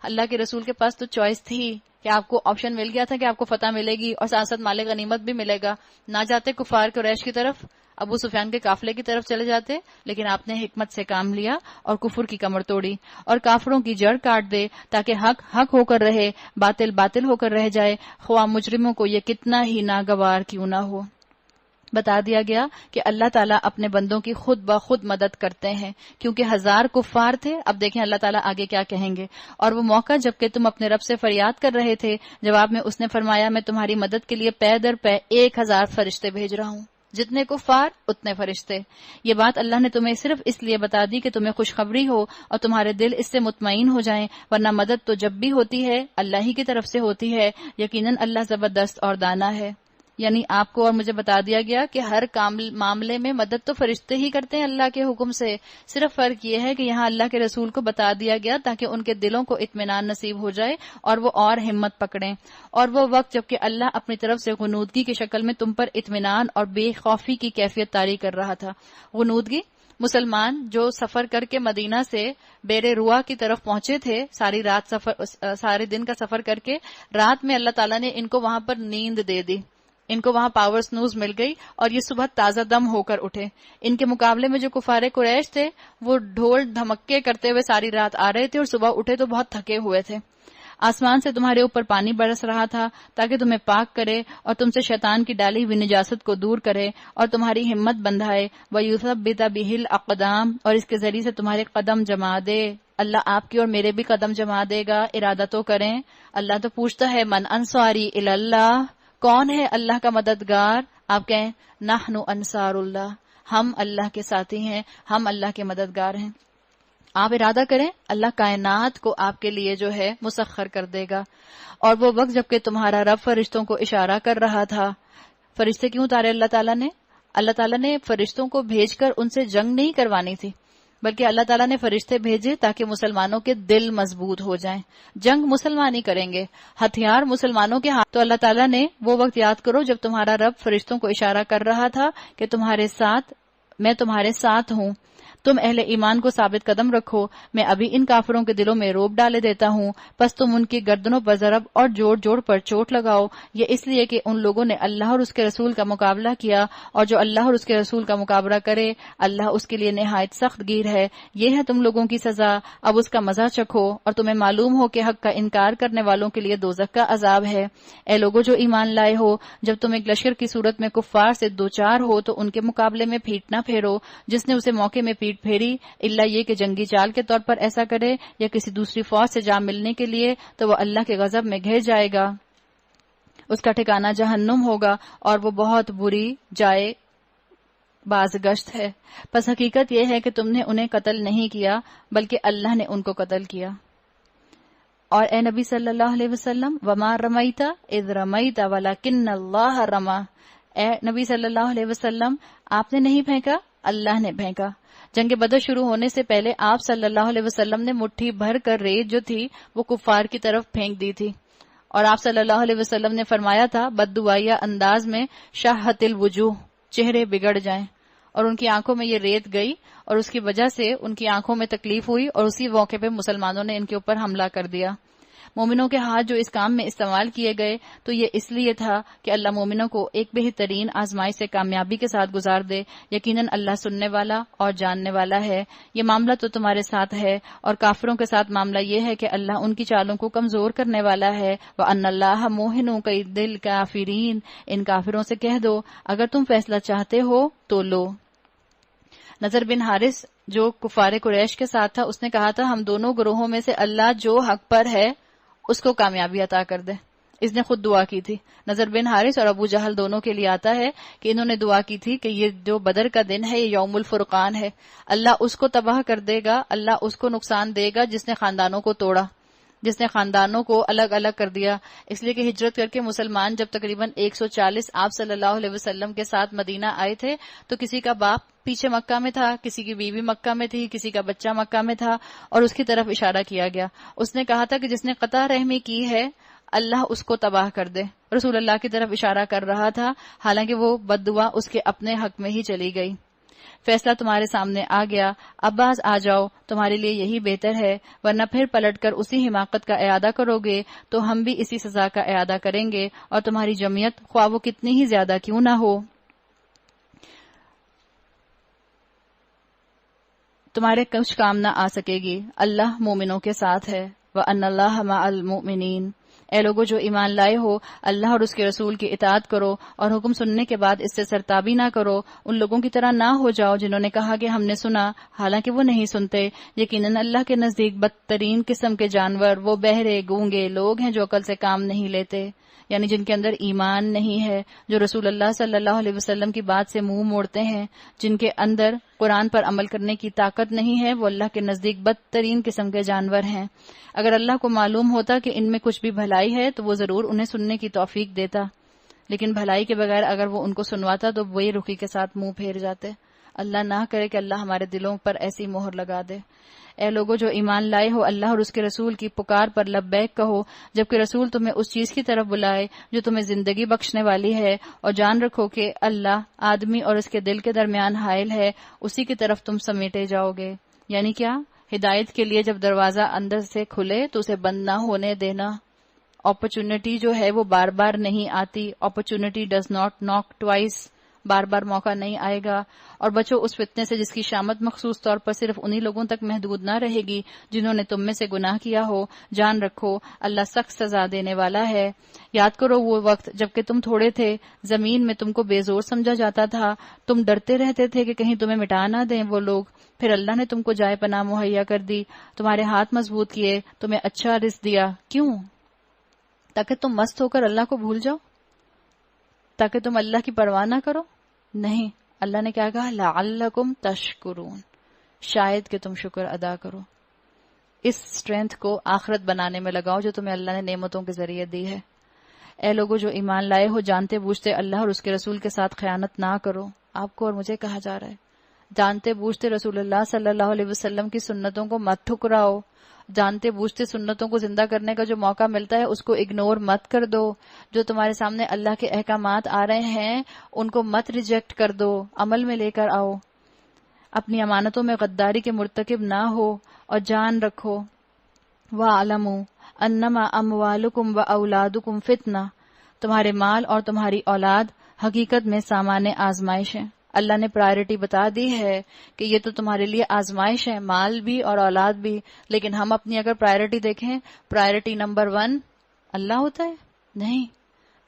اللہ کے رسول کے پاس تو چوائس تھی کہ آپ کو آپشن مل گیا تھا کہ آپ کو فتح ملے گی اور ساتھ ساتھ مال غنیمت بھی ملے گا. نہ جاتے کفار قریش کی طرف، ابو سفیان کے قافلے کی طرف چلے جاتے، لیکن آپ نے حکمت سے کام لیا اور کفر کی کمر توڑی اور کافروں کی جڑ کاٹ دے تاکہ حق حق ہو کر رہے، باطل باطل ہو کر رہ جائے، خواہ مجرموں کو یہ کتنا ہی ناگوار کیوں نہ ہو. بتا دیا گیا کہ اللہ تعالیٰ اپنے بندوں کی خود بخود مدد کرتے ہیں کیونکہ 1000 کفار تھے. اب دیکھیں اللہ تعالیٰ آگے کیا کہیں گے. اور وہ موقع جبکہ تم اپنے رب سے فریاد کر رہے تھے، جواب میں اس نے فرمایا میں تمہاری مدد کے لیے پے در پے 1000 فرشتے بھیج رہا ہوں. جتنے کفار اتنے فرشتے. یہ بات اللہ نے تمہیں صرف اس لیے بتا دی کہ تمہیں خوشخبری ہو اور تمہارے دل اس سے مطمئن ہو جائیں، ورنہ مدد تو جب بھی ہوتی ہے اللہ ہی کی طرف سے ہوتی ہے. یقیناً اللہ زبردست اور دانا ہے. یعنی آپ کو اور مجھے بتا دیا گیا کہ ہر معاملے میں مدد تو فرشتے ہی کرتے ہیں اللہ کے حکم سے. صرف فرق یہ ہے کہ یہاں اللہ کے رسول کو بتا دیا گیا تاکہ ان کے دلوں کو اطمینان نصیب ہو جائے اور وہ اور ہمت پکڑیں. اور وہ وقت جبکہ اللہ اپنی طرف سے غنودگی کی شکل میں تم پر اطمینان اور بے خوفی کی کیفیت طاری کر رہا تھا. غنودگی مسلمان جو سفر کر کے مدینہ سے بیر روا کی طرف پہنچے تھے، سارے دن کا سفر کر کے رات میں اللہ تعالیٰ نے ان کو وہاں پر نیند دے دی، ان کو وہاں پاور سنوز مل گئی اور یہ صبح تازہ دم ہو کر اٹھے. ان کے مقابلے میں جو کفار قریش تھے وہ ڈھول دھمکے کرتے ہوئے ساری رات آ رہے تھے اور صبح اٹھے تو بہت تھکے ہوئے تھے. آسمان سے تمہارے اوپر پانی برس رہا تھا تاکہ تمہیں پاک کرے اور تم سے شیطان کی ڈالی ہوئی نجاست کو دور کرے اور تمہاری ہمت بندھائے. وَيُثَبِّتَ بِهِ الْأَقْدَامَ، اور اس کے ذریعے سے تمہارے قدم جما دے. اللہ آپ کی اور میرے بھی قدم جما دے گا. ارادہ تو کریں. اللہ تو پوچھتا ہے من انصاری الی اللہ، کون ہے اللہ کا مددگار؟ آپ کہیں نحن انصار اللہ، ہم اللہ کے ساتھی ہیں، ہم اللہ کے مددگار ہیں. آپ ارادہ کریں، اللہ کائنات کو آپ کے لیے جو ہے مسخر کر دے گا. اور وہ وقت جب کہ تمہارا رب فرشتوں کو اشارہ کر رہا تھا. فرشتے کیوں اتارے اللہ تعالیٰ نے؟ اللہ تعالیٰ نے فرشتوں کو بھیج کر ان سے جنگ نہیں کروانی تھی، بلکہ اللہ تعالیٰ نے فرشتے بھیجے تاکہ مسلمانوں کے دل مضبوط ہو جائیں. جنگ مسلمان ہی کریں گے، ہتھیار مسلمانوں کے ہاتھ. تو اللہ تعالیٰ نے وہ وقت یاد کرو جب تمہارا رب فرشتوں کو اشارہ کر رہا تھا کہ تمہارے ساتھ میں تمہارے ساتھ ہوں، تم اہل ایمان کو ثابت قدم رکھو، میں ابھی ان کافروں کے دلوں میں روب ڈالے دیتا ہوں، پس تم ان کی گردنوں پر ضرب اور جوڑ جوڑ پر چوٹ لگاؤ، یہ اس لیے کہ ان لوگوں نے اللہ اور اس کے رسول کا مقابلہ کیا، اور جو اللہ اور اس کے رسول کا مقابلہ کرے اللہ اس کے لیے نہایت سخت گیر ہے۔ یہ ہے تم لوگوں کی سزا، اب اس کا مزہ چکھو، اور تمہیں معلوم ہو کہ حق کا انکار کرنے والوں کے لیے دوزخ کا عذاب ہے۔ اے لوگوں جو ایمان لائے ہو، جب تم ایک لشکر کی صورت میں کفار سے دوچار ہو تو ان کے مقابلے میں پھیٹ نہ پھیرو، جس نے اسے موقع میں پیٹ پھیری الا یہ کہ جنگی چال کے طور پر ایسا کرے یا کسی دوسری فوج سے جا ملنے کے لیے، تو وہ اللہ کے غضب میں گھر جائے گا، اس کا ٹھکانہ جہنم ہوگا اور وہ بہت بری جائے بازگشت ہے۔ پس حقیقت یہ ہے کہ تم نے انہیں قتل نہیں کیا بلکہ اللہ نے ان کو قتل کیا۔ اور اے نبی صلی اللہ علیہ وسلم، وما رمیت اذ رمیت ولکن اللہ رما، اے نبی صلی اللہ علیہ وسلم آپ نے نہیں پھینکا، اللہ نے پھینکا۔ جنگ بدر شروع ہونے سے پہلے آپ صلی اللہ علیہ وسلم نے مٹھی بھر کر ریت جو تھی وہ کفار کی طرف پھینک دی تھی، اور آپ صلی اللہ علیہ وسلم نے فرمایا تھا بددعائیہ انداز میں شاہت الوجوہ، چہرے بگڑ جائیں، اور ان کی آنکھوں میں یہ ریت گئی اور اس کی وجہ سے ان کی آنکھوں میں تکلیف ہوئی، اور اسی موقع پہ مسلمانوں نے ان کے اوپر حملہ کر دیا۔ مومنوں کے ہاتھ جو اس کام میں استعمال کیے گئے تو یہ اس لیے تھا کہ اللہ مومنوں کو ایک بہترین آزمائش سے کامیابی کے ساتھ گزار دے۔ یقیناً اللہ سننے والا اور جاننے والا ہے۔ یہ معاملہ تو تمہارے ساتھ ہے، اور کافروں کے ساتھ معاملہ یہ ہے کہ اللہ ان کی چالوں کو کمزور کرنے والا ہے۔ وَأَنَّ اللَّهَ مُوهِنُ كَيْدِ الْكَافِرِينَ، ان کافروں سے کہہ دو اگر تم فیصلہ چاہتے ہو تو لو۔ نضر بن حارث جو کفار قریش کے ساتھ تھا، اس نے کہا تھا ہم دونوں گروہوں میں سے اللہ جو حق پر ہے اس کو کامیابی عطا کر دے۔ اس نے خود دعا کی تھی۔ نضر بن حارث اور ابو جہل دونوں کے لیے آتا ہے کہ انہوں نے دعا کی تھی کہ یہ جو بدر کا دن ہے یہ یوم الفرقان ہے، اللہ اس کو تباہ کر دے گا، اللہ اس کو نقصان دے گا جس نے خاندانوں کو توڑا، جس نے خاندانوں کو الگ الگ کر دیا۔ اس لیے کہ ہجرت کر کے مسلمان جب تقریباً 140 آپ صلی اللہ علیہ وسلم کے ساتھ مدینہ آئے تھے تو کسی کا باپ پیچھے مکہ میں تھا، کسی کی بیوی مکہ میں تھی، کسی کا بچہ مکہ میں تھا، اور اس کی طرف اشارہ کیا گیا۔ اس نے کہا تھا کہ جس نے قطع رحمی کی ہے اللہ اس کو تباہ کر دے۔ رسول اللہ کی طرف اشارہ کر رہا تھا، حالانکہ وہ بد دعا اس کے اپنے حق میں ہی چلی گئی۔ فیصلہ تمہارے سامنے آ گیا، اب باز آ جاؤ، تمہارے لیے یہی بہتر ہے، ورنہ پھر پلٹ کر اسی حماقت کا اعادہ کرو گے تو ہم بھی اسی سزا کا اعادہ کریں گے، اور تمہاری جمعیت خواہ وہ کتنی ہی زیادہ کیوں نہ ہو تمہارے کچھ کام نہ آ سکے گی، اللہ مومنوں کے ساتھ ہے۔ وَأَنَّ اللَّهَ مَعَ الْمُؤْمِنِينَ، اے لوگو جو ایمان لائے ہو اللہ اور اس کے رسول کی اطاعت کرو، اور حکم سننے کے بعد اس سے سرتابی نہ کرو، ان لوگوں کی طرح نہ ہو جاؤ جنہوں نے کہا کہ ہم نے سنا حالانکہ وہ نہیں سنتے۔ یقیناً اللہ کے نزدیک بدترین قسم کے جانور وہ بہرے گونگے لوگ ہیں جو عقل سے کام نہیں لیتے، یعنی جن کے اندر ایمان نہیں ہے، جو رسول اللہ صلی اللہ علیہ وسلم کی بات سے منہ موڑتے ہیں، جن کے اندر قرآن پر عمل کرنے کی طاقت نہیں ہے، وہ اللہ کے نزدیک بدترین قسم کے جانور ہیں۔ اگر اللہ کو معلوم ہوتا کہ ان میں کچھ بھی بھلائی ہے تو وہ ضرور انہیں سننے کی توفیق دیتا، لیکن بھلائی کے بغیر اگر وہ ان کو سنواتا تو بے رخی کے ساتھ منہ پھیر جاتے۔ اللہ نہ کرے کہ اللہ ہمارے دلوں پر ایسی مہر لگا دے۔ اے لوگو جو ایمان لائے ہو اللہ اور اس کے رسول کی پکار پر لبیک کہو، جبکہ رسول تمہیں اس چیز کی طرف بلائے جو تمہیں زندگی بخشنے والی ہے، اور جان رکھو کہ اللہ آدمی اور اس کے دل کے درمیان حائل ہے، اسی کی طرف تم سمیٹے جاؤ گے۔ یعنی کیا؟ ہدایت کے لیے جب دروازہ اندر سے کھلے تو اسے بند نہ ہونے دینا۔ اپرچونٹی جو ہے وہ بار بار نہیں آتی، اپرچونٹی ڈز ناٹ ناک ٹوائس، بار بار موقع نہیں آئے گا۔ اور بچو اس فتنے سے جس کی شامت مخصوص طور پر صرف انہی لوگوں تک محدود نہ رہے گی جنہوں نے تم میں سے گناہ کیا ہو، جان رکھو اللہ سخت سزا دینے والا ہے۔ یاد کرو وہ وقت جبکہ تم تھوڑے تھے، زمین میں تم کو بے زور سمجھا جاتا تھا، تم ڈرتے رہتے تھے کہ کہیں تمہیں مٹا نہ دیں وہ لوگ، پھر اللہ نے تم کو جائے پناہ مہیا کر دی، تمہارے ہاتھ مضبوط کیے، تمہیں اچھا رزق دیا۔ کیوں؟ تاکہ تم مست ہو کر اللہ کو بھول جاؤ، تاکہ تم اللہ کی پرواہ نہ کرو؟ نہیں، اللہ نے کیا کہا؟ لعلکم تشکرون، شاید کہ تم شکر ادا کرو۔ اس اسٹرینتھ کو آخرت بنانے میں لگاؤ جو تمہیں اللہ نے نعمتوں کے ذریعے دی ہے۔ اے لوگو جو ایمان لائے ہو جانتے بوجھتے اللہ اور اس کے رسول کے ساتھ خیانت نہ کرو۔ آپ کو اور مجھے کہا جا رہا ہے جانتے بوجھتے رسول اللہ صلی اللہ علیہ وسلم کی سنتوں کو مت ٹھکراؤ، جانتے بوجھتے سنتوں کو زندہ کرنے کا جو موقع ملتا ہے اس کو اگنور مت کر دو، جو تمہارے سامنے اللہ کے احکامات آ رہے ہیں ان کو مت ریجیکٹ کر دو، عمل میں لے کر آؤ۔ اپنی امانتوں میں غداری کے مرتکب نہ ہو اور جان رکھو وَاعْلَمُوا أَنَّمَا أَمْوَالُكُمْ وَأَوْلَادُكُمْ فِتْنَةٌ، تمہارے مال اور تمہاری اولاد حقیقت میں سامان آزمائش ہے۔ اللہ نے پرائرٹی بتا دی ہے کہ یہ تو تمہارے لیے آزمائش ہے، مال بھی اور اولاد بھی، لیکن ہم اپنی اگر پرائرٹی دیکھیں، پرائرٹی نمبر 1 اللہ ہوتا ہے؟ نہیں،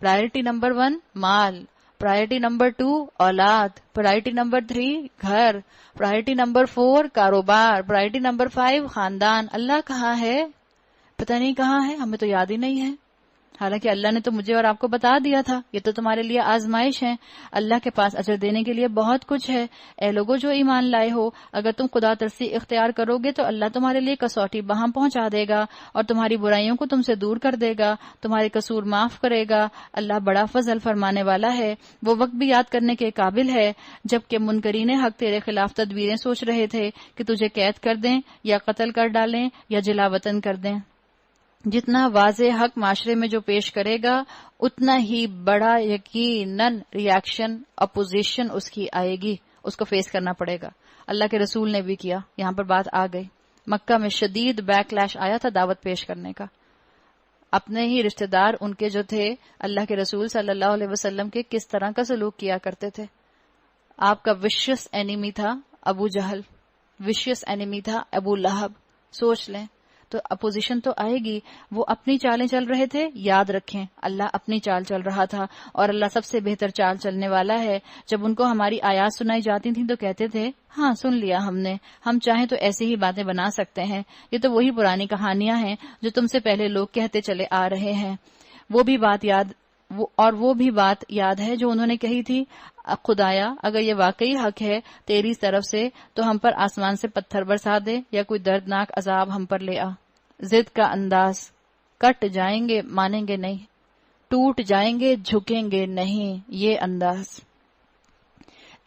پرائرٹی نمبر 1 مال، پرائرٹی نمبر 2 اولاد، پرائرٹی نمبر 3 گھر، پرائرٹی نمبر 4 کاروبار، پرائرٹی نمبر 5 خاندان۔ اللہ کہاں ہے؟ پتہ نہیں کہاں ہے، ہمیں تو یاد ہی نہیں ہے۔ حالانکہ اللہ نے تو مجھے اور آپ کو بتا دیا تھا یہ تو تمہارے لیے آزمائش ہے، اللہ کے پاس اجر دینے کے لیے بہت کچھ ہے۔ اے لوگوں جو ایمان لائے ہو، اگر تم خدا ترسی اختیار کرو گے تو اللہ تمہارے لیے کسوٹی بہم پہنچا دے گا اور تمہاری برائیوں کو تم سے دور کر دے گا، تمہارے قصور معاف کرے گا۔ اللہ بڑا فضل فرمانے والا ہے۔ وہ وقت بھی یاد کرنے کے قابل ہے جبکہ منکرین حق تیرے خلاف تدبیریں سوچ رہے تھے کہ تجھے قید کر دیں یا قتل کر ڈالیں یا جلا وطن کر دیں۔ جتنا واضح حق معاشرے میں جو پیش کرے گا اتنا ہی بڑا یقیناً ریاکشن اپوزیشن اس کی آئے گی، اس کو فیس کرنا پڑے گا۔ اللہ کے رسول نے بھی کیا، یہاں پر بات آ گئی۔ مکہ میں شدید بیک لیش آیا تھا دعوت پیش کرنے کا۔ اپنے ہی رشتہ دار ان کے جو تھے اللہ کے رسول صلی اللہ علیہ وسلم کے کس طرح کا سلوک کیا کرتے تھے۔ آپ کا وشیس اینیمی تھا ابو جہل، وشیس اینیمی تھا ابو لہب۔ سوچ لیں، تو اپوزیشن تو آئے گی۔ وہ اپنی چالیں چل رہے تھے، یاد رکھیں اللہ اپنی چال چل رہا تھا، اور اللہ سب سے بہتر چال چلنے والا ہے۔ جب ان کو ہماری آیات سنائی جاتی تھیں تو کہتے تھے ہاں سن لیا ہم نے، ہم چاہیں تو ایسی ہی باتیں بنا سکتے ہیں، یہ تو وہی پرانی کہانیاں ہیں جو تم سے پہلے لوگ کہتے چلے آ رہے ہیں۔ وہ بھی بات یاد ہے جو انہوں نے کہی تھی، خدایا اگر یہ واقعی حق ہے تیری طرف سے تو ہم پر آسمان سے پتھر برسا دے یا کوئی دردناک عذاب ہم پر لے آ۔ ضد کا انداز، کٹ جائیں گے مانیں گے نہیں، ٹوٹ جائیں گے جھکیں گے نہیں، یہ انداز۔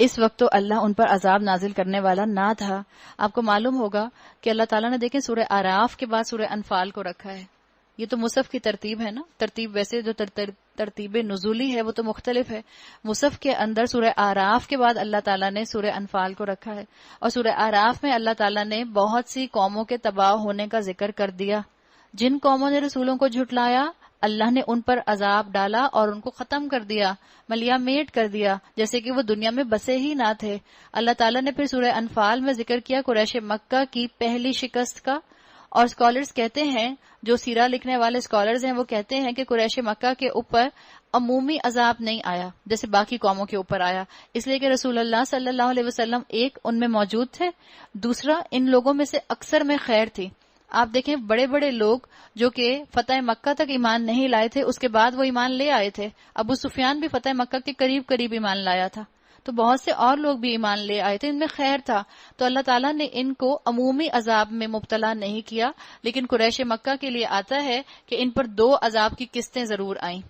اس وقت تو اللہ ان پر عذاب نازل کرنے والا نہ تھا۔ آپ کو معلوم ہوگا کہ اللہ تعالیٰ نے دیکھیں سورہ اعراف کے بعد سورہ انفال کو رکھا ہے۔ یہ تو مصحف کی ترتیب ہے نا، ترتیب ویسے جو ترتیب نزولی ہے وہ تو مختلف ہے۔ مصحف کے اندر سورہ اعراف کے بعد اللہ تعالیٰ نے سورہ انفال کو رکھا ہے، اور سورہ اعراف میں اللہ تعالیٰ نے بہت سی قوموں کے تباہ ہونے کا ذکر کر دیا۔ جن قوموں نے رسولوں کو جھٹلایا اللہ نے ان پر عذاب ڈالا اور ان کو ختم کر دیا، ملیا میٹ کر دیا، جیسے کہ وہ دنیا میں بسے ہی نہ تھے۔ اللہ تعالیٰ نے پھر سورہ انفال میں ذکر کیا قریش مکہ کی پہلی شکست کا، اور اسکالرز کہتے ہیں، جو سیرہ لکھنے والے اسکالرز ہیں وہ کہتے ہیں کہ قریش مکہ کے اوپر عمومی عذاب نہیں آیا جیسے باقی قوموں کے اوپر آیا، اس لیے کہ رسول اللہ صلی اللہ علیہ وسلم ایک ان میں موجود تھے، دوسرا ان لوگوں میں سے اکثر میں خیر تھی۔ آپ دیکھیں بڑے بڑے لوگ جو کہ فتح مکہ تک ایمان نہیں لائے تھے، اس کے بعد وہ ایمان لے آئے تھے۔ ابو سفیان بھی فتح مکہ کے قریب ایمان لایا تھا، تو بہت سے اور لوگ بھی ایمان لے آئے تھے، ان میں خیر تھا۔ تو اللہ تعالیٰ نے ان کو عمومی عذاب میں مبتلا نہیں کیا، لیکن قریش مکہ کے لیے آتا ہے کہ ان پر 2 عذاب کی قسطیں ضرور آئیں۔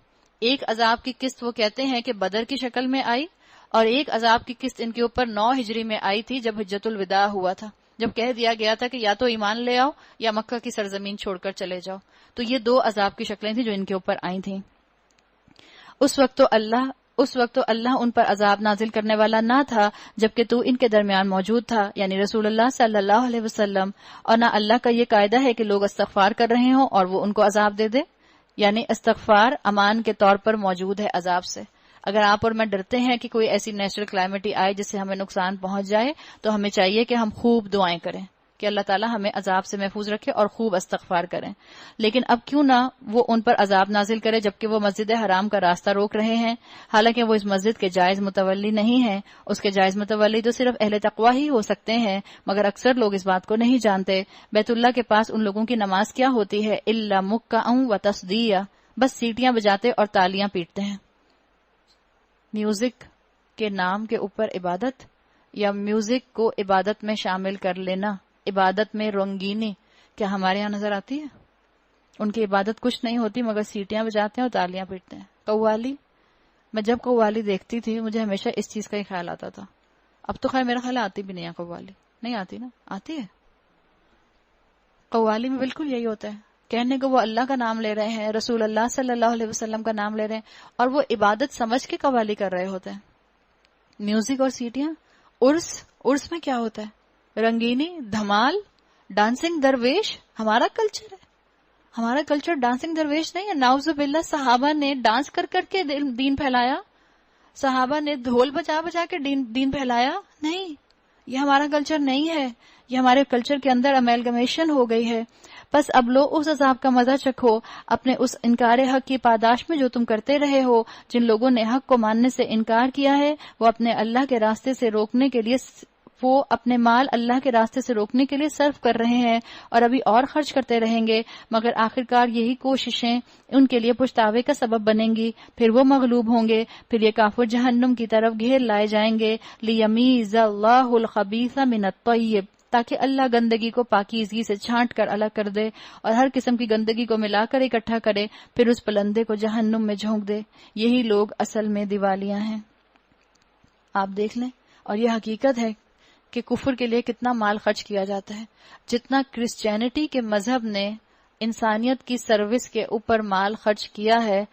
ایک عذاب کی قسط وہ کہتے ہیں کہ بدر کی شکل میں آئی، اور ایک عذاب کی قسط ان کے اوپر 9 ہجری میں آئی تھی جب حجۃ الوداع ہوا تھا، جب کہہ دیا گیا تھا کہ یا تو ایمان لے آؤ یا مکہ کی سرزمین چھوڑ کر چلے جاؤ۔ تو یہ 2 عذاب کی شکلیں تھیں جو ان کے اوپر آئی تھیں۔ اس وقت تو اللہ ان پر عذاب نازل کرنے والا نہ تھا جبکہ تو ان کے درمیان موجود تھا، یعنی رسول اللہ صلی اللہ علیہ وسلم، اور نہ اللہ کا یہ قاعدہ ہے کہ لوگ استغفار کر رہے ہوں اور وہ ان کو عذاب دے دے، یعنی استغفار امان کے طور پر موجود ہے عذاب سے۔ اگر آپ اور میں ڈرتے ہیں کہ کوئی ایسی نیچرل کلائمیٹی آئے جس سے ہمیں نقصان پہنچ جائے تو ہمیں چاہیے کہ ہم خوب دعائیں کریں کہ اللہ تعالیٰ ہمیں عذاب سے محفوظ رکھے اور خوب استغفار کریں۔ لیکن اب کیوں نہ وہ ان پر عذاب نازل کرے جبکہ وہ مسجد حرام کا راستہ روک رہے ہیں، حالانکہ وہ اس مسجد کے جائز متولی نہیں ہیں۔ اس کے جائز متولی تو صرف اہل تقویٰ ہی ہو سکتے ہیں، مگر اکثر لوگ اس بات کو نہیں جانتے۔ بیت اللہ کے پاس ان لوگوں کی نماز کیا ہوتی ہے؟ الا مکعا و تصدیہ، بس سیٹیاں بجاتے اور تالیاں پیٹتے ہیں۔ میوزک کے نام کے اوپر عبادت، یا میوزک کو عبادت میں شامل کر لینا، عبادت میں رنگینی کیا ہمارے ہاں نظر آتی ہے؟ ان کی عبادت کچھ نہیں ہوتی مگر سیٹیاں بجاتے ہیں اور تالیاں پیٹتے ہیں۔ قوالی، میں جب قوالی دیکھتی تھی مجھے ہمیشہ اس چیز کا ہی خیال آتا تھا۔ اب تو خیر میرا خیال آتی بھی نہیں ہے قوالی، نہیں آتی نا؟ آتی ہے۔ قوالی میں بالکل یہی ہوتا ہے، کہنے کو وہ اللہ کا نام لے رہے ہیں، رسول اللہ صلی اللہ علیہ وسلم کا نام لے رہے ہیں، اور وہ عبادت سمجھ کے قوالی کر رہے ہوتے ہیں۔ میوزک اور سیٹیاں، عرس میں کیا ہوتا ہے؟ رنگینی، دھمال، ڈانسنگ درویش. ہمارا کلچر ہے. ہمارا کلچر ڈانسنگ درویش نہیں ہے. نعوذ باللہ. صحابہ نے ڈانس کر کر کے دین پھیلایا؟ صحابہ نے ڈھول بجا بجا کے دین پھیلایا؟ نہیں. یہ ہمارا کلچر نہیں ہے. یہ ہمارے کلچر کے اندر امیلگمیشن ہو گئی ہے. بس اب لو اس عذاب کا مزہ چکھو اپنے اس انکار حق کی پاداش میں جو تم کرتے رہے ہو. جن لوگوں نے حق کو ماننے سے انکار کیا ہے وہ اپنے اللہ کے راستے سے روکنے کے لیے وہ اپنے مال اللہ کے راستے سے روکنے کے لیے صرف کر رہے ہیں اور ابھی اور خرچ کرتے رہیں گے، مگر آخرکار یہی کوششیں ان کے لیے پچھتاوے کا سبب بنیں گی. پھر وہ مغلوب ہوں گے، پھر یہ کافر جہنم کی طرف گھیر لائے جائیں گے. لیمیز اللہ الخبیث من الطیب، تاکہ اللہ گندگی کو پاکیزگی سے چھانٹ کر الگ کر دے اور ہر قسم کی گندگی کو ملا کر اکٹھا کرے، پھر اس پلندے کو جہنم میں جھونک دے. یہی لوگ اصل میں دیوالیاں ہیں. آپ دیکھ لیں. اور یہ حقیقت ہے کہ کفر کے لیے کتنا مال خرچ کیا جاتا ہے. جتنا کرسچینٹی کے مذہب نے انسانیت کی سروس کے اوپر مال خرچ کیا ہے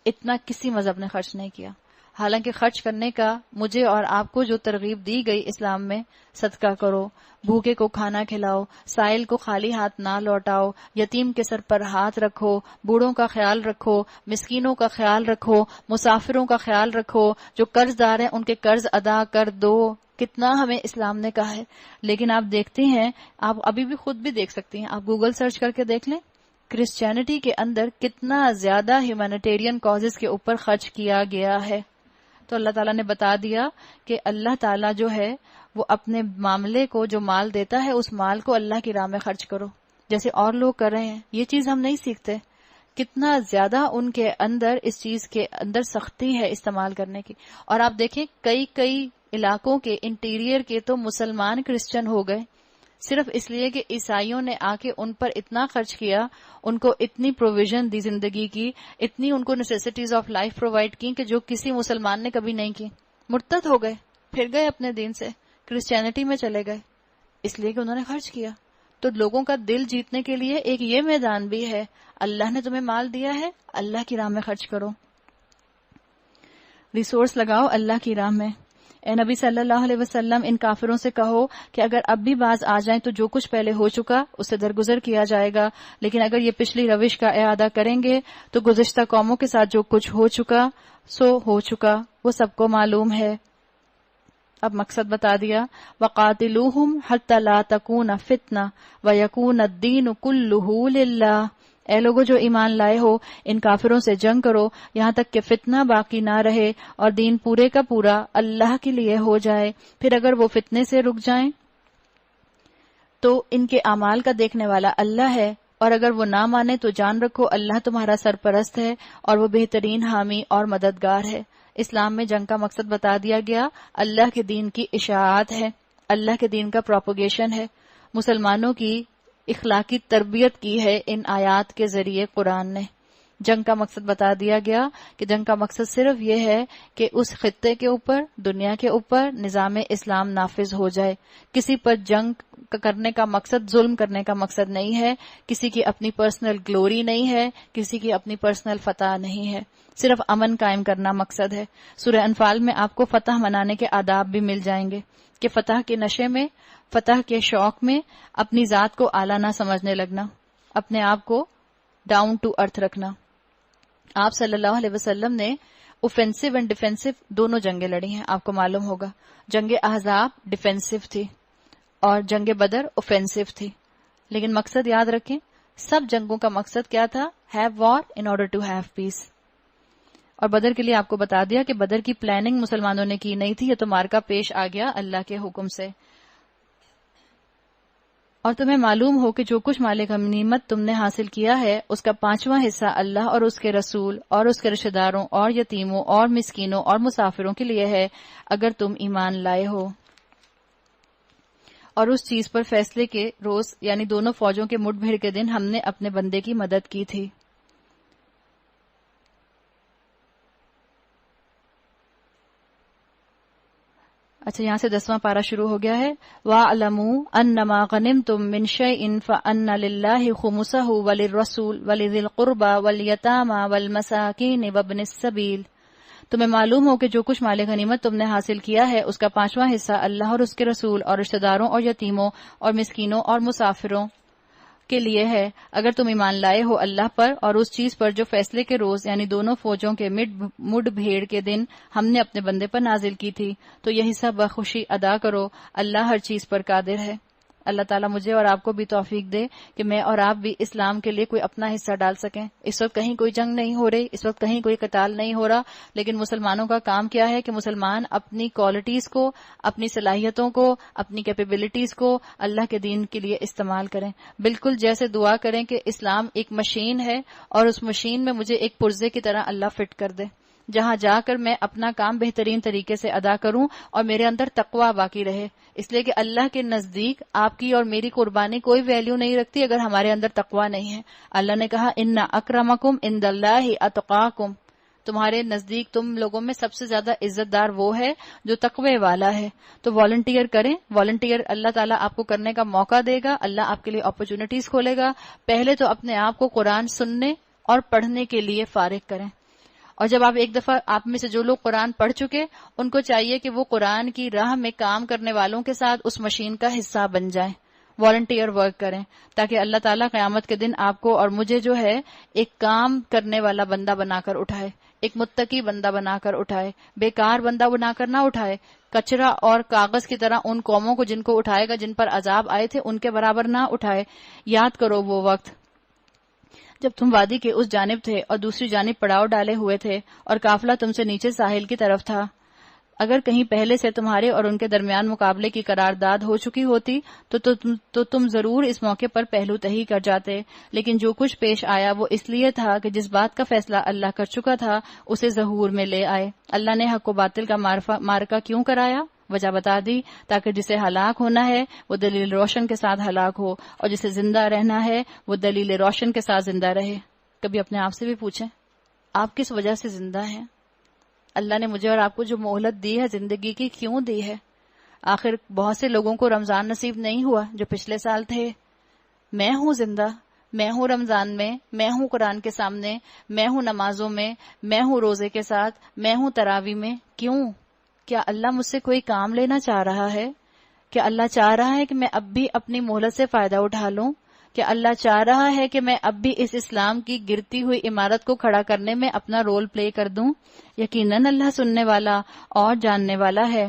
اتنا کسی مذہب نے خرچ نہیں کیا. حالانکہ خرچ کرنے کا مجھے اور آپ کو جو ترغیب دی گئی اسلام میں، صدقہ کرو، بھوکے کو کھانا کھلاؤ، سائل کو خالی ہاتھ نہ لوٹاؤ، یتیم کے سر پر ہاتھ رکھو، بوڑھوں کا خیال رکھو، مسکینوں کا خیال رکھو، مسافروں کا خیال رکھو، جو قرض دار ہیں ان کے قرض ادا کر دو. کتنا ہمیں اسلام نے کہا ہے. لیکن آپ دیکھتے ہیں، آپ ابھی بھی خود بھی دیکھ سکتی ہیں، آپ گوگل سرچ کر کے دیکھ لیں، کرسچینٹی کے اندر کتنا زیادہ ہیومینیٹیرین کازز کے اوپر خرچ کیا گیا ہے. تو اللہ تعالیٰ نے بتا دیا کہ اللہ تعالیٰ جو ہے وہ اپنے معاملے کو، جو مال دیتا ہے اس مال کو اللہ کی راہ میں خرچ کرو جیسے اور لوگ کر رہے ہیں. یہ چیز ہم نہیں سیکھتے. کتنا زیادہ ان کے اندر اس چیز کے اندر سختی ہے استعمال کرنے کی. اور آپ دیکھیں کئی علاقوں کے انٹیریئر کے تو مسلمان کرسچن ہو گئے صرف اس لیے کہ عیسائیوں نے آ کے ان پر اتنا خرچ کیا، ان کو اتنی پروویژن دی زندگی کی، اتنی ان کو نیسیسٹیز آف لائف پرووائڈ کی کہ جو کسی مسلمان نے کبھی نہیں کی. مرتد ہو گئے، پھر گئے اپنے دین سے، کرسچینٹی میں چلے گئے اس لیے کہ انہوں نے خرچ کیا. تو لوگوں کا دل جیتنے کے لیے ایک یہ میدان بھی ہے. اللہ نے تمہیں مال دیا ہے، اللہ کی راہ میں خرچ کرو، ریسورس لگاؤ اللہ کی راہ میں. اے نبی صلی اللہ علیہ وسلم، ان کافروں سے کہو کہ اگر اب بھی باز آ جائیں تو جو کچھ پہلے ہو چکا اسے درگزر کیا جائے گا، لیکن اگر یہ پچھلی روش کا اعادہ کریں گے تو گزشتہ قوموں کے ساتھ جو کچھ ہو چکا سو ہو چکا، وہ سب کو معلوم ہے. اب مقصد بتا دیا. وَقَاتِلُوهُمْ حَتَّى لَا تَكُونَ فِتْنَةٌ وَيَكُونَ الدِّينُ كُلُّهُ لِلَّهِ. اے لوگو جو ایمان لائے ہو، ان کافروں سے جنگ کرو یہاں تک کہ فتنہ باقی نہ رہے اور دین پورے کا پورا اللہ کے لیے ہو جائے. پھر اگر وہ فتنے سے رک جائیں تو ان کے اعمال کا دیکھنے والا اللہ ہے، اور اگر وہ نہ مانے تو جان رکھو اللہ تمہارا سرپرست ہے اور وہ بہترین حامی اور مددگار ہے. اسلام میں جنگ کا مقصد بتا دیا گیا. اللہ کے دین کی اشاعت ہے، اللہ کے دین کا پروپیگیشن ہے. مسلمانوں کی اخلاقی تربیت کی ہے ان آیات کے ذریعے قرآن نے. جنگ کا مقصد بتا دیا گیا کہ جنگ کا مقصد صرف یہ ہے کہ اس خطے کے اوپر، دنیا کے اوپر نظام اسلام نافذ ہو جائے. کسی پر جنگ کرنے کا مقصد ظلم کرنے کا مقصد نہیں ہے، کسی کی اپنی پرسنل گلوری نہیں ہے، کسی کی اپنی پرسنل فتح نہیں ہے، صرف امن قائم کرنا مقصد ہے. سورہ انفال میں آپ کو فتح منانے کے آداب بھی مل جائیں گے کہ فتح کے نشے میں، فتح کے شوق میں اپنی ذات کو اعلیٰ نہ سمجھنے لگنا، اپنے آپ کو ڈاؤن ٹو ارتھ رکھنا. آپ صلی اللہ علیہ وسلم نے اوفینسو اینڈ ڈیفینسو دونوں جنگیں لڑی ہیں. آپ کو معلوم ہوگا جنگ احزاب ڈیفینسو تھی اور جنگ بدر اوفینسو تھی. لیکن مقصد یاد رکھیں، سب جنگوں کا مقصد کیا تھا؟ Have war in order to have peace. اور بدر کے لیے آپ کو بتا دیا کہ بدر کی پلاننگ مسلمانوں نے کی نہیں تھی، یہ تو مارکا پیش آ گیا اللہ کے حکم سے. اور تمہیں معلوم ہو کہ جو کچھ مال غنیمت تم نے حاصل کیا ہے اس کا 5واں حصہ اللہ اور اس کے رسول اور اس کے رشتہ داروں اور یتیموں اور مسکینوں اور مسافروں کے لیے ہے اگر تم ایمان لائے ہو. اور اس چیز پر فیصلے کے روز یعنی دونوں فوجوں کے مٹ بھیڑ کے دن ہم نے اپنے بندے کی مدد کی تھی. اچھا، یہاں سے 10واں پارہ شروع ہو گیا ہے. وَاعْلَمُوا أَنَّمَا غَنِمْتُم مِّن شَيْءٍ فَأَنَّ لِلَّهِ خُمُسَهُ وَلِلرَّسُولِ وَلِذِي الْقُرْبَى وَالْيَتَامَى وَالْمَسَاكِينِ وَابْنِ السَّبِيلِ. تمہیں معلوم ہو کہ جو کچھ مال غنیمت تم نے حاصل کیا ہے اس کا 5واں حصہ اللہ اور اس کے رسول اور رشتہ داروں اور یتیموں اور مسکینوں اور مسافروں کے لیے ہے، اگر تم ایمان لائے ہو اللہ پر اور اس چیز پر جو فیصلے کے روز یعنی دونوں فوجوں کے مڈ بھیڑ کے دن ہم نے اپنے بندے پر نازل کی تھی، تو یہ حصہ بخوشی ادا کرو، اللہ ہر چیز پر قادر ہے۔ اللہ تعالیٰ مجھے اور آپ کو بھی توفیق دے کہ میں اور آپ بھی اسلام کے لیے کوئی اپنا حصہ ڈال سکیں۔ اس وقت کہیں کوئی جنگ نہیں ہو رہی، اس وقت کہیں کوئی قتال نہیں ہو رہا، لیکن مسلمانوں کا کام کیا ہے کہ مسلمان اپنی کوالٹیز کو، اپنی صلاحیتوں کو، اپنی کیپیبلٹیز کو اللہ کے دین کے لیے استعمال کریں، بالکل جیسے دعا کریں کہ اسلام ایک مشین ہے اور اس مشین میں مجھے ایک پرزے کی طرح اللہ فٹ کر دے، جہاں جا کر میں اپنا کام بہترین طریقے سے ادا کروں اور میرے اندر تقوی باقی رہے، اس لیے کہ اللہ کے نزدیک آپ کی اور میری قربانی کوئی ویلیو نہیں رکھتی اگر ہمارے اندر تقوی نہیں ہے۔ اللہ نے کہا ان اکرمکم عند اللہ اتقاکم، تمہارے نزدیک تم لوگوں میں سب سے زیادہ عزت دار وہ ہے جو تقوی والا ہے۔ تو والنٹیئر کریں، والنٹیئر اللہ تعالیٰ آپ کو کرنے کا موقع دے گا، اللہ آپ کے لیے اپرچونٹیز کھولے گا۔ پہلے تو اپنے آپ کو قرآن سننے اور پڑھنے کے لیے فارغ کریں، اور جب آپ ایک دفعہ آپ میں سے جو لوگ قرآن پڑھ چکے ان کو چاہیے کہ وہ قرآن کی راہ میں کام کرنے والوں کے ساتھ اس مشین کا حصہ بن جائیں، والنٹیئر ورک کریں، تاکہ اللہ تعالیٰ قیامت کے دن آپ کو اور مجھے جو ہے ایک کام کرنے والا بندہ بنا کر اٹھائے، ایک متقی بندہ بنا کر اٹھائے، بیکار بندہ بنا کر نہ اٹھائے، کچرا اور کاغذ کی طرح ان قوموں کو جن کو اٹھائے گا جن پر عذاب آئے تھے ان کے برابر نہ اٹھائے۔ یاد کرو وہ وقت جب تم وادی کے اس جانب تھے اور دوسری جانب پڑاؤ ڈالے ہوئے تھے اور قافلہ تم سے نیچے ساحل کی طرف تھا، اگر کہیں پہلے سے تمہارے اور ان کے درمیان مقابلے کی قرارداد ہو چکی ہوتی تو تم ضرور اس موقع پر پہلو تہی کر جاتے، لیکن جو کچھ پیش آیا وہ اس لیے تھا کہ جس بات کا فیصلہ اللہ کر چکا تھا اسے ظہور میں لے آئے۔ اللہ نے حق و باطل کا معرکہ کیوں کرایا؟ وجہ بتا دی، تاکہ جسے ہلاک ہونا ہے وہ دلیل روشن کے ساتھ ہلاک ہو، اور جسے زندہ رہنا ہے وہ دلیل روشن کے ساتھ زندہ رہے۔ کبھی اپنے آپ سے بھی پوچھیں آپ کس وجہ سے زندہ ہیں؟ اللہ نے مجھے اور آپ کو جو مہلت دی ہے زندگی کی کیوں دی ہے؟ آخر بہت سے لوگوں کو رمضان نصیب نہیں ہوا جو پچھلے سال تھے۔ میں ہوں زندہ، میں ہوں رمضان میں، میں ہوں قرآن کے سامنے، میں ہوں نمازوں میں، میں ہوں روزے کے ساتھ، میں ہوں تراویح میں۔ کیوں؟ کیا اللہ مجھ سے کوئی کام لینا چاہ رہا ہے؟ کیا اللہ چاہ رہا ہے کہ میں اب بھی اپنی مہلت سے فائدہ اٹھا لوں؟ کیا اللہ چاہ رہا ہے کہ میں اب بھی اس اسلام کی گرتی ہوئی عمارت کو کھڑا کرنے میں اپنا رول پلے کر دوں؟ یقیناً اللہ سننے والا اور جاننے والا ہے۔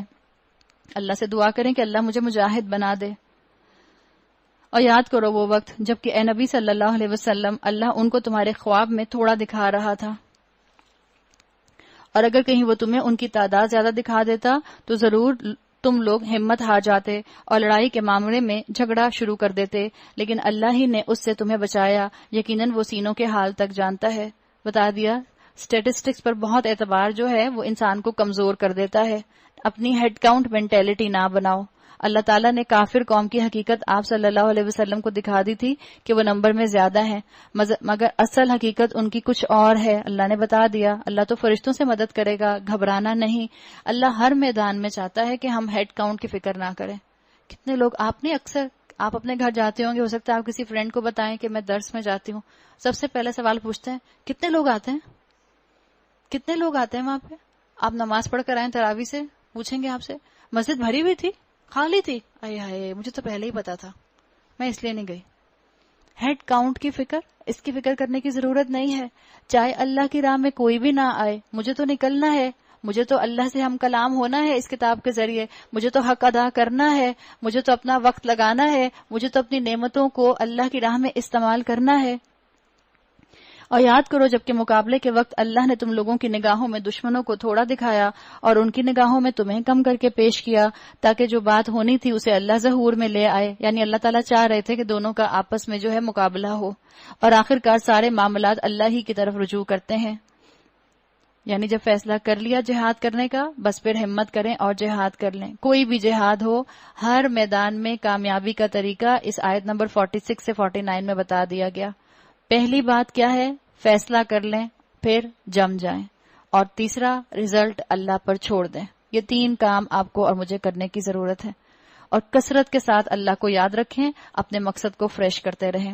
اللہ سے دعا کریں کہ اللہ مجھے مجاہد بنا دے۔ اور یاد کرو وہ وقت جب کہ اے نبی صلی اللہ علیہ وسلم اللہ ان کو تمہارے خواب میں تھوڑا دکھا رہا تھا، اور اگر کہیں وہ تمہیں ان کی تعداد زیادہ دکھا دیتا تو ضرور تم لوگ ہمت ہار جاتے اور لڑائی کے معاملے میں جھگڑا شروع کر دیتے، لیکن اللہ ہی نے اس سے تمہیں بچایا، یقیناً وہ سینوں کے حال تک جانتا ہے۔ بتا دیا اسٹیٹسٹکس پر بہت اعتبار جو ہے وہ انسان کو کمزور کر دیتا ہے۔ اپنی ہیڈ کاؤنٹ مینٹیلٹی نہ بناؤ۔ اللہ تعالیٰ نے کافر قوم کی حقیقت آپ صلی اللہ علیہ وسلم کو دکھا دی تھی کہ وہ نمبر میں زیادہ ہیں، مگر اصل حقیقت ان کی کچھ اور ہے۔ اللہ نے بتا دیا اللہ تو فرشتوں سے مدد کرے گا، گھبرانا نہیں۔ اللہ ہر میدان میں چاہتا ہے کہ ہم ہیڈ کاؤنٹ کی فکر نہ کریں۔ کتنے لوگ اکثر آپ اپنے گھر جاتے ہوں گے، ہو سکتا ہے آپ کسی فرینڈ کو بتائیں کہ میں درس میں جاتی ہوں، سب سے پہلے سوال پوچھتے ہیں کتنے لوگ آتے ہیں؟ کتنے لوگ آتے ہیں وہاں پہ؟ آپ نماز پڑھ کر آئیں تراویح سے، پوچھیں گے آپ سے مسجد بھری ہوئی تھی خالی تھی؟ آئے ہائے مجھے تو پہلے ہی پتا تھا، میں اس لیے نہیں گئی۔ ہیڈ کاؤنٹ کی فکر، اس کی فکر کرنے کی ضرورت نہیں ہے۔ چاہے اللہ کی راہ میں کوئی بھی نہ آئے، مجھے تو نکلنا ہے، مجھے تو اللہ سے ہم کلام ہونا ہے اس کتاب کے ذریعے، مجھے تو حق ادا کرنا ہے، مجھے تو اپنا وقت لگانا ہے، مجھے تو اپنی نعمتوں کو اللہ کی راہ میں استعمال کرنا ہے۔ اور یاد کرو جب کہ مقابلے کے وقت اللہ نے تم لوگوں کی نگاہوں میں دشمنوں کو تھوڑا دکھایا اور ان کی نگاہوں میں تمہیں کم کر کے پیش کیا، تاکہ جو بات ہونی تھی اسے اللہ ظہور میں لے آئے۔ یعنی اللہ تعالیٰ چاہ رہے تھے کہ دونوں کا آپس میں جو ہے مقابلہ ہو، اور آخرکار سارے معاملات اللہ ہی کی طرف رجوع کرتے ہیں۔ یعنی جب فیصلہ کر لیا جہاد کرنے کا، بس پھر ہمت کریں اور جہاد کر لیں۔ کوئی بھی جہاد ہو، ہر میدان میں کامیابی کا طریقہ اس آیت نمبر 46 سے 49 میں بتا دیا گیا۔ پہلی بات کیا ہے؟ فیصلہ کر لیں، پھر جم جائیں، اور تیسرا رزلٹ اللہ پر چھوڑ دیں۔ یہ تین کام آپ کو اور مجھے کرنے کی ضرورت ہے۔ اور کثرت کے ساتھ اللہ کو یاد رکھیں، اپنے مقصد کو فریش کرتے رہیں۔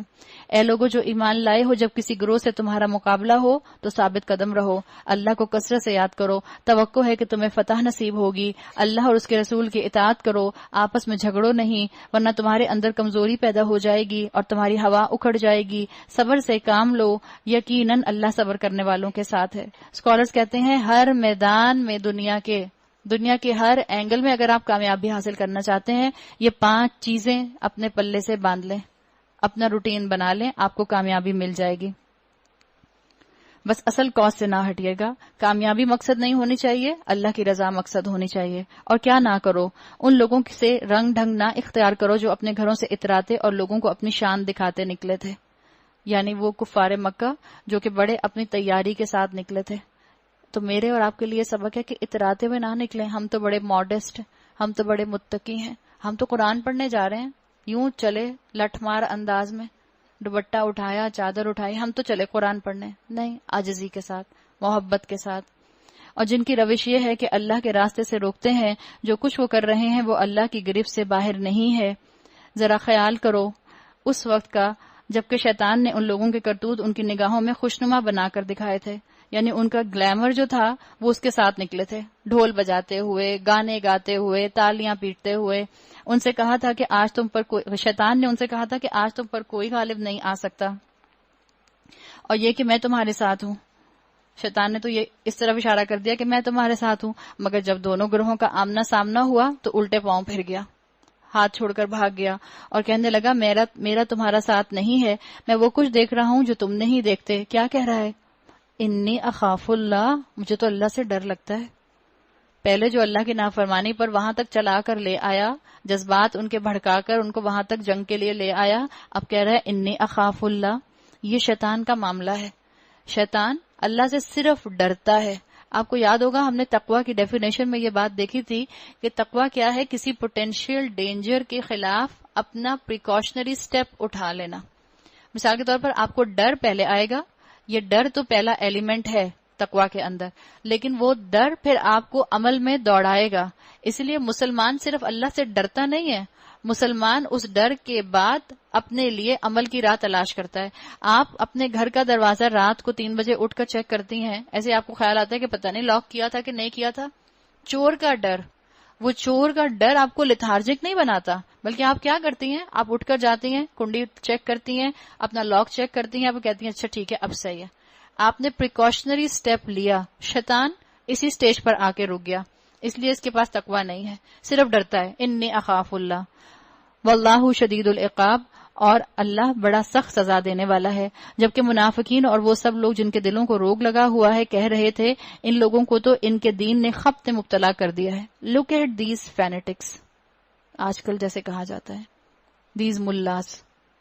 اے لوگوں جو ایمان لائے ہو، جب کسی گروہ سے تمہارا مقابلہ ہو تو ثابت قدم رہو، اللہ کو کثرت سے یاد کرو، توقع ہے کہ تمہیں فتح نصیب ہوگی، اللہ اور اس کے رسول کی اطاعت کرو، آپس میں جھگڑو نہیں ورنہ تمہارے اندر کمزوری پیدا ہو جائے گی اور تمہاری ہوا اکھڑ جائے گی، صبر سے کام لو، یقیناً اللہ صبر کرنے والوں کے ساتھ ہے۔ اسکالرز کہتے ہیں ہر میدان میں دنیا کے ہر اینگل میں اگر آپ کامیابی حاصل کرنا چاہتے ہیں، یہ 5 چیزیں اپنے پلے سے باندھ لیں، اپنا روٹین بنا لیں، آپ کو کامیابی مل جائے گی۔ بس اصل کاز سے نہ ہٹیے گا۔ کامیابی مقصد نہیں ہونی چاہیے، اللہ کی رضا مقصد ہونی چاہیے۔ اور کیا نہ کرو، ان لوگوں سے رنگ ڈھنگ نہ اختیار کرو جو اپنے گھروں سے اتراتے اور لوگوں کو اپنی شان دکھاتے نکلے تھے، یعنی وہ کفار مکہ جو کہ بڑے اپنی تیاری کے ساتھ نکلے تھے۔ تو میرے اور آپ کے لیے سبق ہے کہ اتراتے ہوئے نہ نکلیں، ہم تو بڑے ماڈسٹ، ہم تو بڑے متقی ہیں، ہم تو قرآن پڑھنے جا رہے ہیں، یوں چلے لٹھ مار انداز میں، دوپٹہ اٹھایا، چادر اٹھائی، ہم تو چلے قرآن پڑھنے، نہیں، عاجزی کے ساتھ، محبت کے ساتھ۔ اور جن کی روش یہ ہے کہ اللہ کے راستے سے روکتے ہیں، جو کچھ وہ کر رہے ہیں وہ اللہ کی گرفت سے باہر نہیں ہے۔ ذرا خیال کرو اس وقت کا جبکہ شیطان نے ان لوگوں کے کرتوت ان کی نگاہوں میں خوشنما بنا کر دکھائے تھے، یعنی ان کا گلیمر جو تھا وہ اس کے ساتھ نکلے تھے، ڈھول بجاتے ہوئے، گانے گاتے ہوئے، تالیاں پیٹتے ہوئے۔ ان سے کہا تھا کہ آج تم پر شیطان نے ان سے کہا تھا کہ آج تم پر کوئی غالب نہیں آ سکتا، اور یہ کہ میں تمہارے ساتھ ہوں۔ شیطان نے تو یہ اس طرف اشارہ کر دیا کہ میں تمہارے ساتھ ہوں، مگر جب دونوں گروہوں کا آمنا سامنا ہوا تو الٹے پاؤں پھر گیا، ہاتھ چھوڑ کر بھاگ گیا اور کہنے لگا میرا تمہارا ساتھ نہیں ہے، میں وہ کچھ دیکھ رہا ہوں جو تم نہیں دیکھتے۔ کیا کہہ رہا ہے؟ انی اخاف اللہ، مجھے تو اللہ سے ڈر لگتا ہے۔ پہلے جو اللہ کی نافرمانی پر وہاں تک چلا کر لے آیا، جذبات ان کے بھڑکا کر ان کو وہاں تک جنگ کے لیے لے آیا، اب کہہ رہا ہے انی اخاف اللہ۔ یہ شیطان کا معاملہ ہے، شیطان اللہ سے صرف ڈرتا ہے۔ آپ کو یاد ہوگا ہم نے تقوی کی ڈیفینیشن میں یہ بات دیکھی تھی کہ تقوی کیا ہے؟ کسی پوٹینشیل ڈینجر کے خلاف اپنا پریکاشنری سٹیپ اٹھا لینا۔ مثال کے طور پر آپ کو ڈر پہلے آئے گا، یہ ڈر تو پہلا ایلیمنٹ ہے تقوی کے اندر، لیکن وہ ڈر پھر آپ کو عمل میں دوڑائے گا۔ اس لیے مسلمان صرف اللہ سے ڈرتا نہیں ہے، مسلمان اس ڈر کے بعد اپنے لیے عمل کی راہ تلاش کرتا ہے۔ آپ اپنے گھر کا دروازہ رات کو 3 بجے اٹھ کر چیک کرتی ہیں، ایسے آپ کو خیال آتا ہے کہ پتہ نہیں لاک کیا تھا کہ نہیں کیا تھا۔ چور کا ڈر، وہ چور کا ڈر آپ کو لیتھارجک نہیں بناتا، بلکہ آپ کیا کرتی ہیں؟ آپ اٹھ کر جاتی ہیں، کنڈی چیک کرتی ہیں، اپنا لاک چیک کرتی ہیں، آپ کہتی ہیں اچھا ٹھیک ہے اب صحیح ہے۔ آپ نے پریکاشنری سٹیپ لیا۔ شیطان اسی سٹیج پر آ کے رک گیا، اس لیے اس کے پاس تقوی نہیں ہے، صرف ڈرتا ہے۔ انی اخاف اللہ واللہ شدید العقاب، اور اللہ بڑا سخت سزا دینے والا ہے۔ جبکہ منافقین اور وہ سب لوگ جن کے دلوں کو روگ لگا ہوا ہے کہہ رہے تھے ان لوگوں کو تو ان کے دین نے خبط مبتلا کر دیا ہے۔ لک ایٹ دیز فینیٹکس، آج کل جیسے کہا جاتا ہے، دیز ملاس،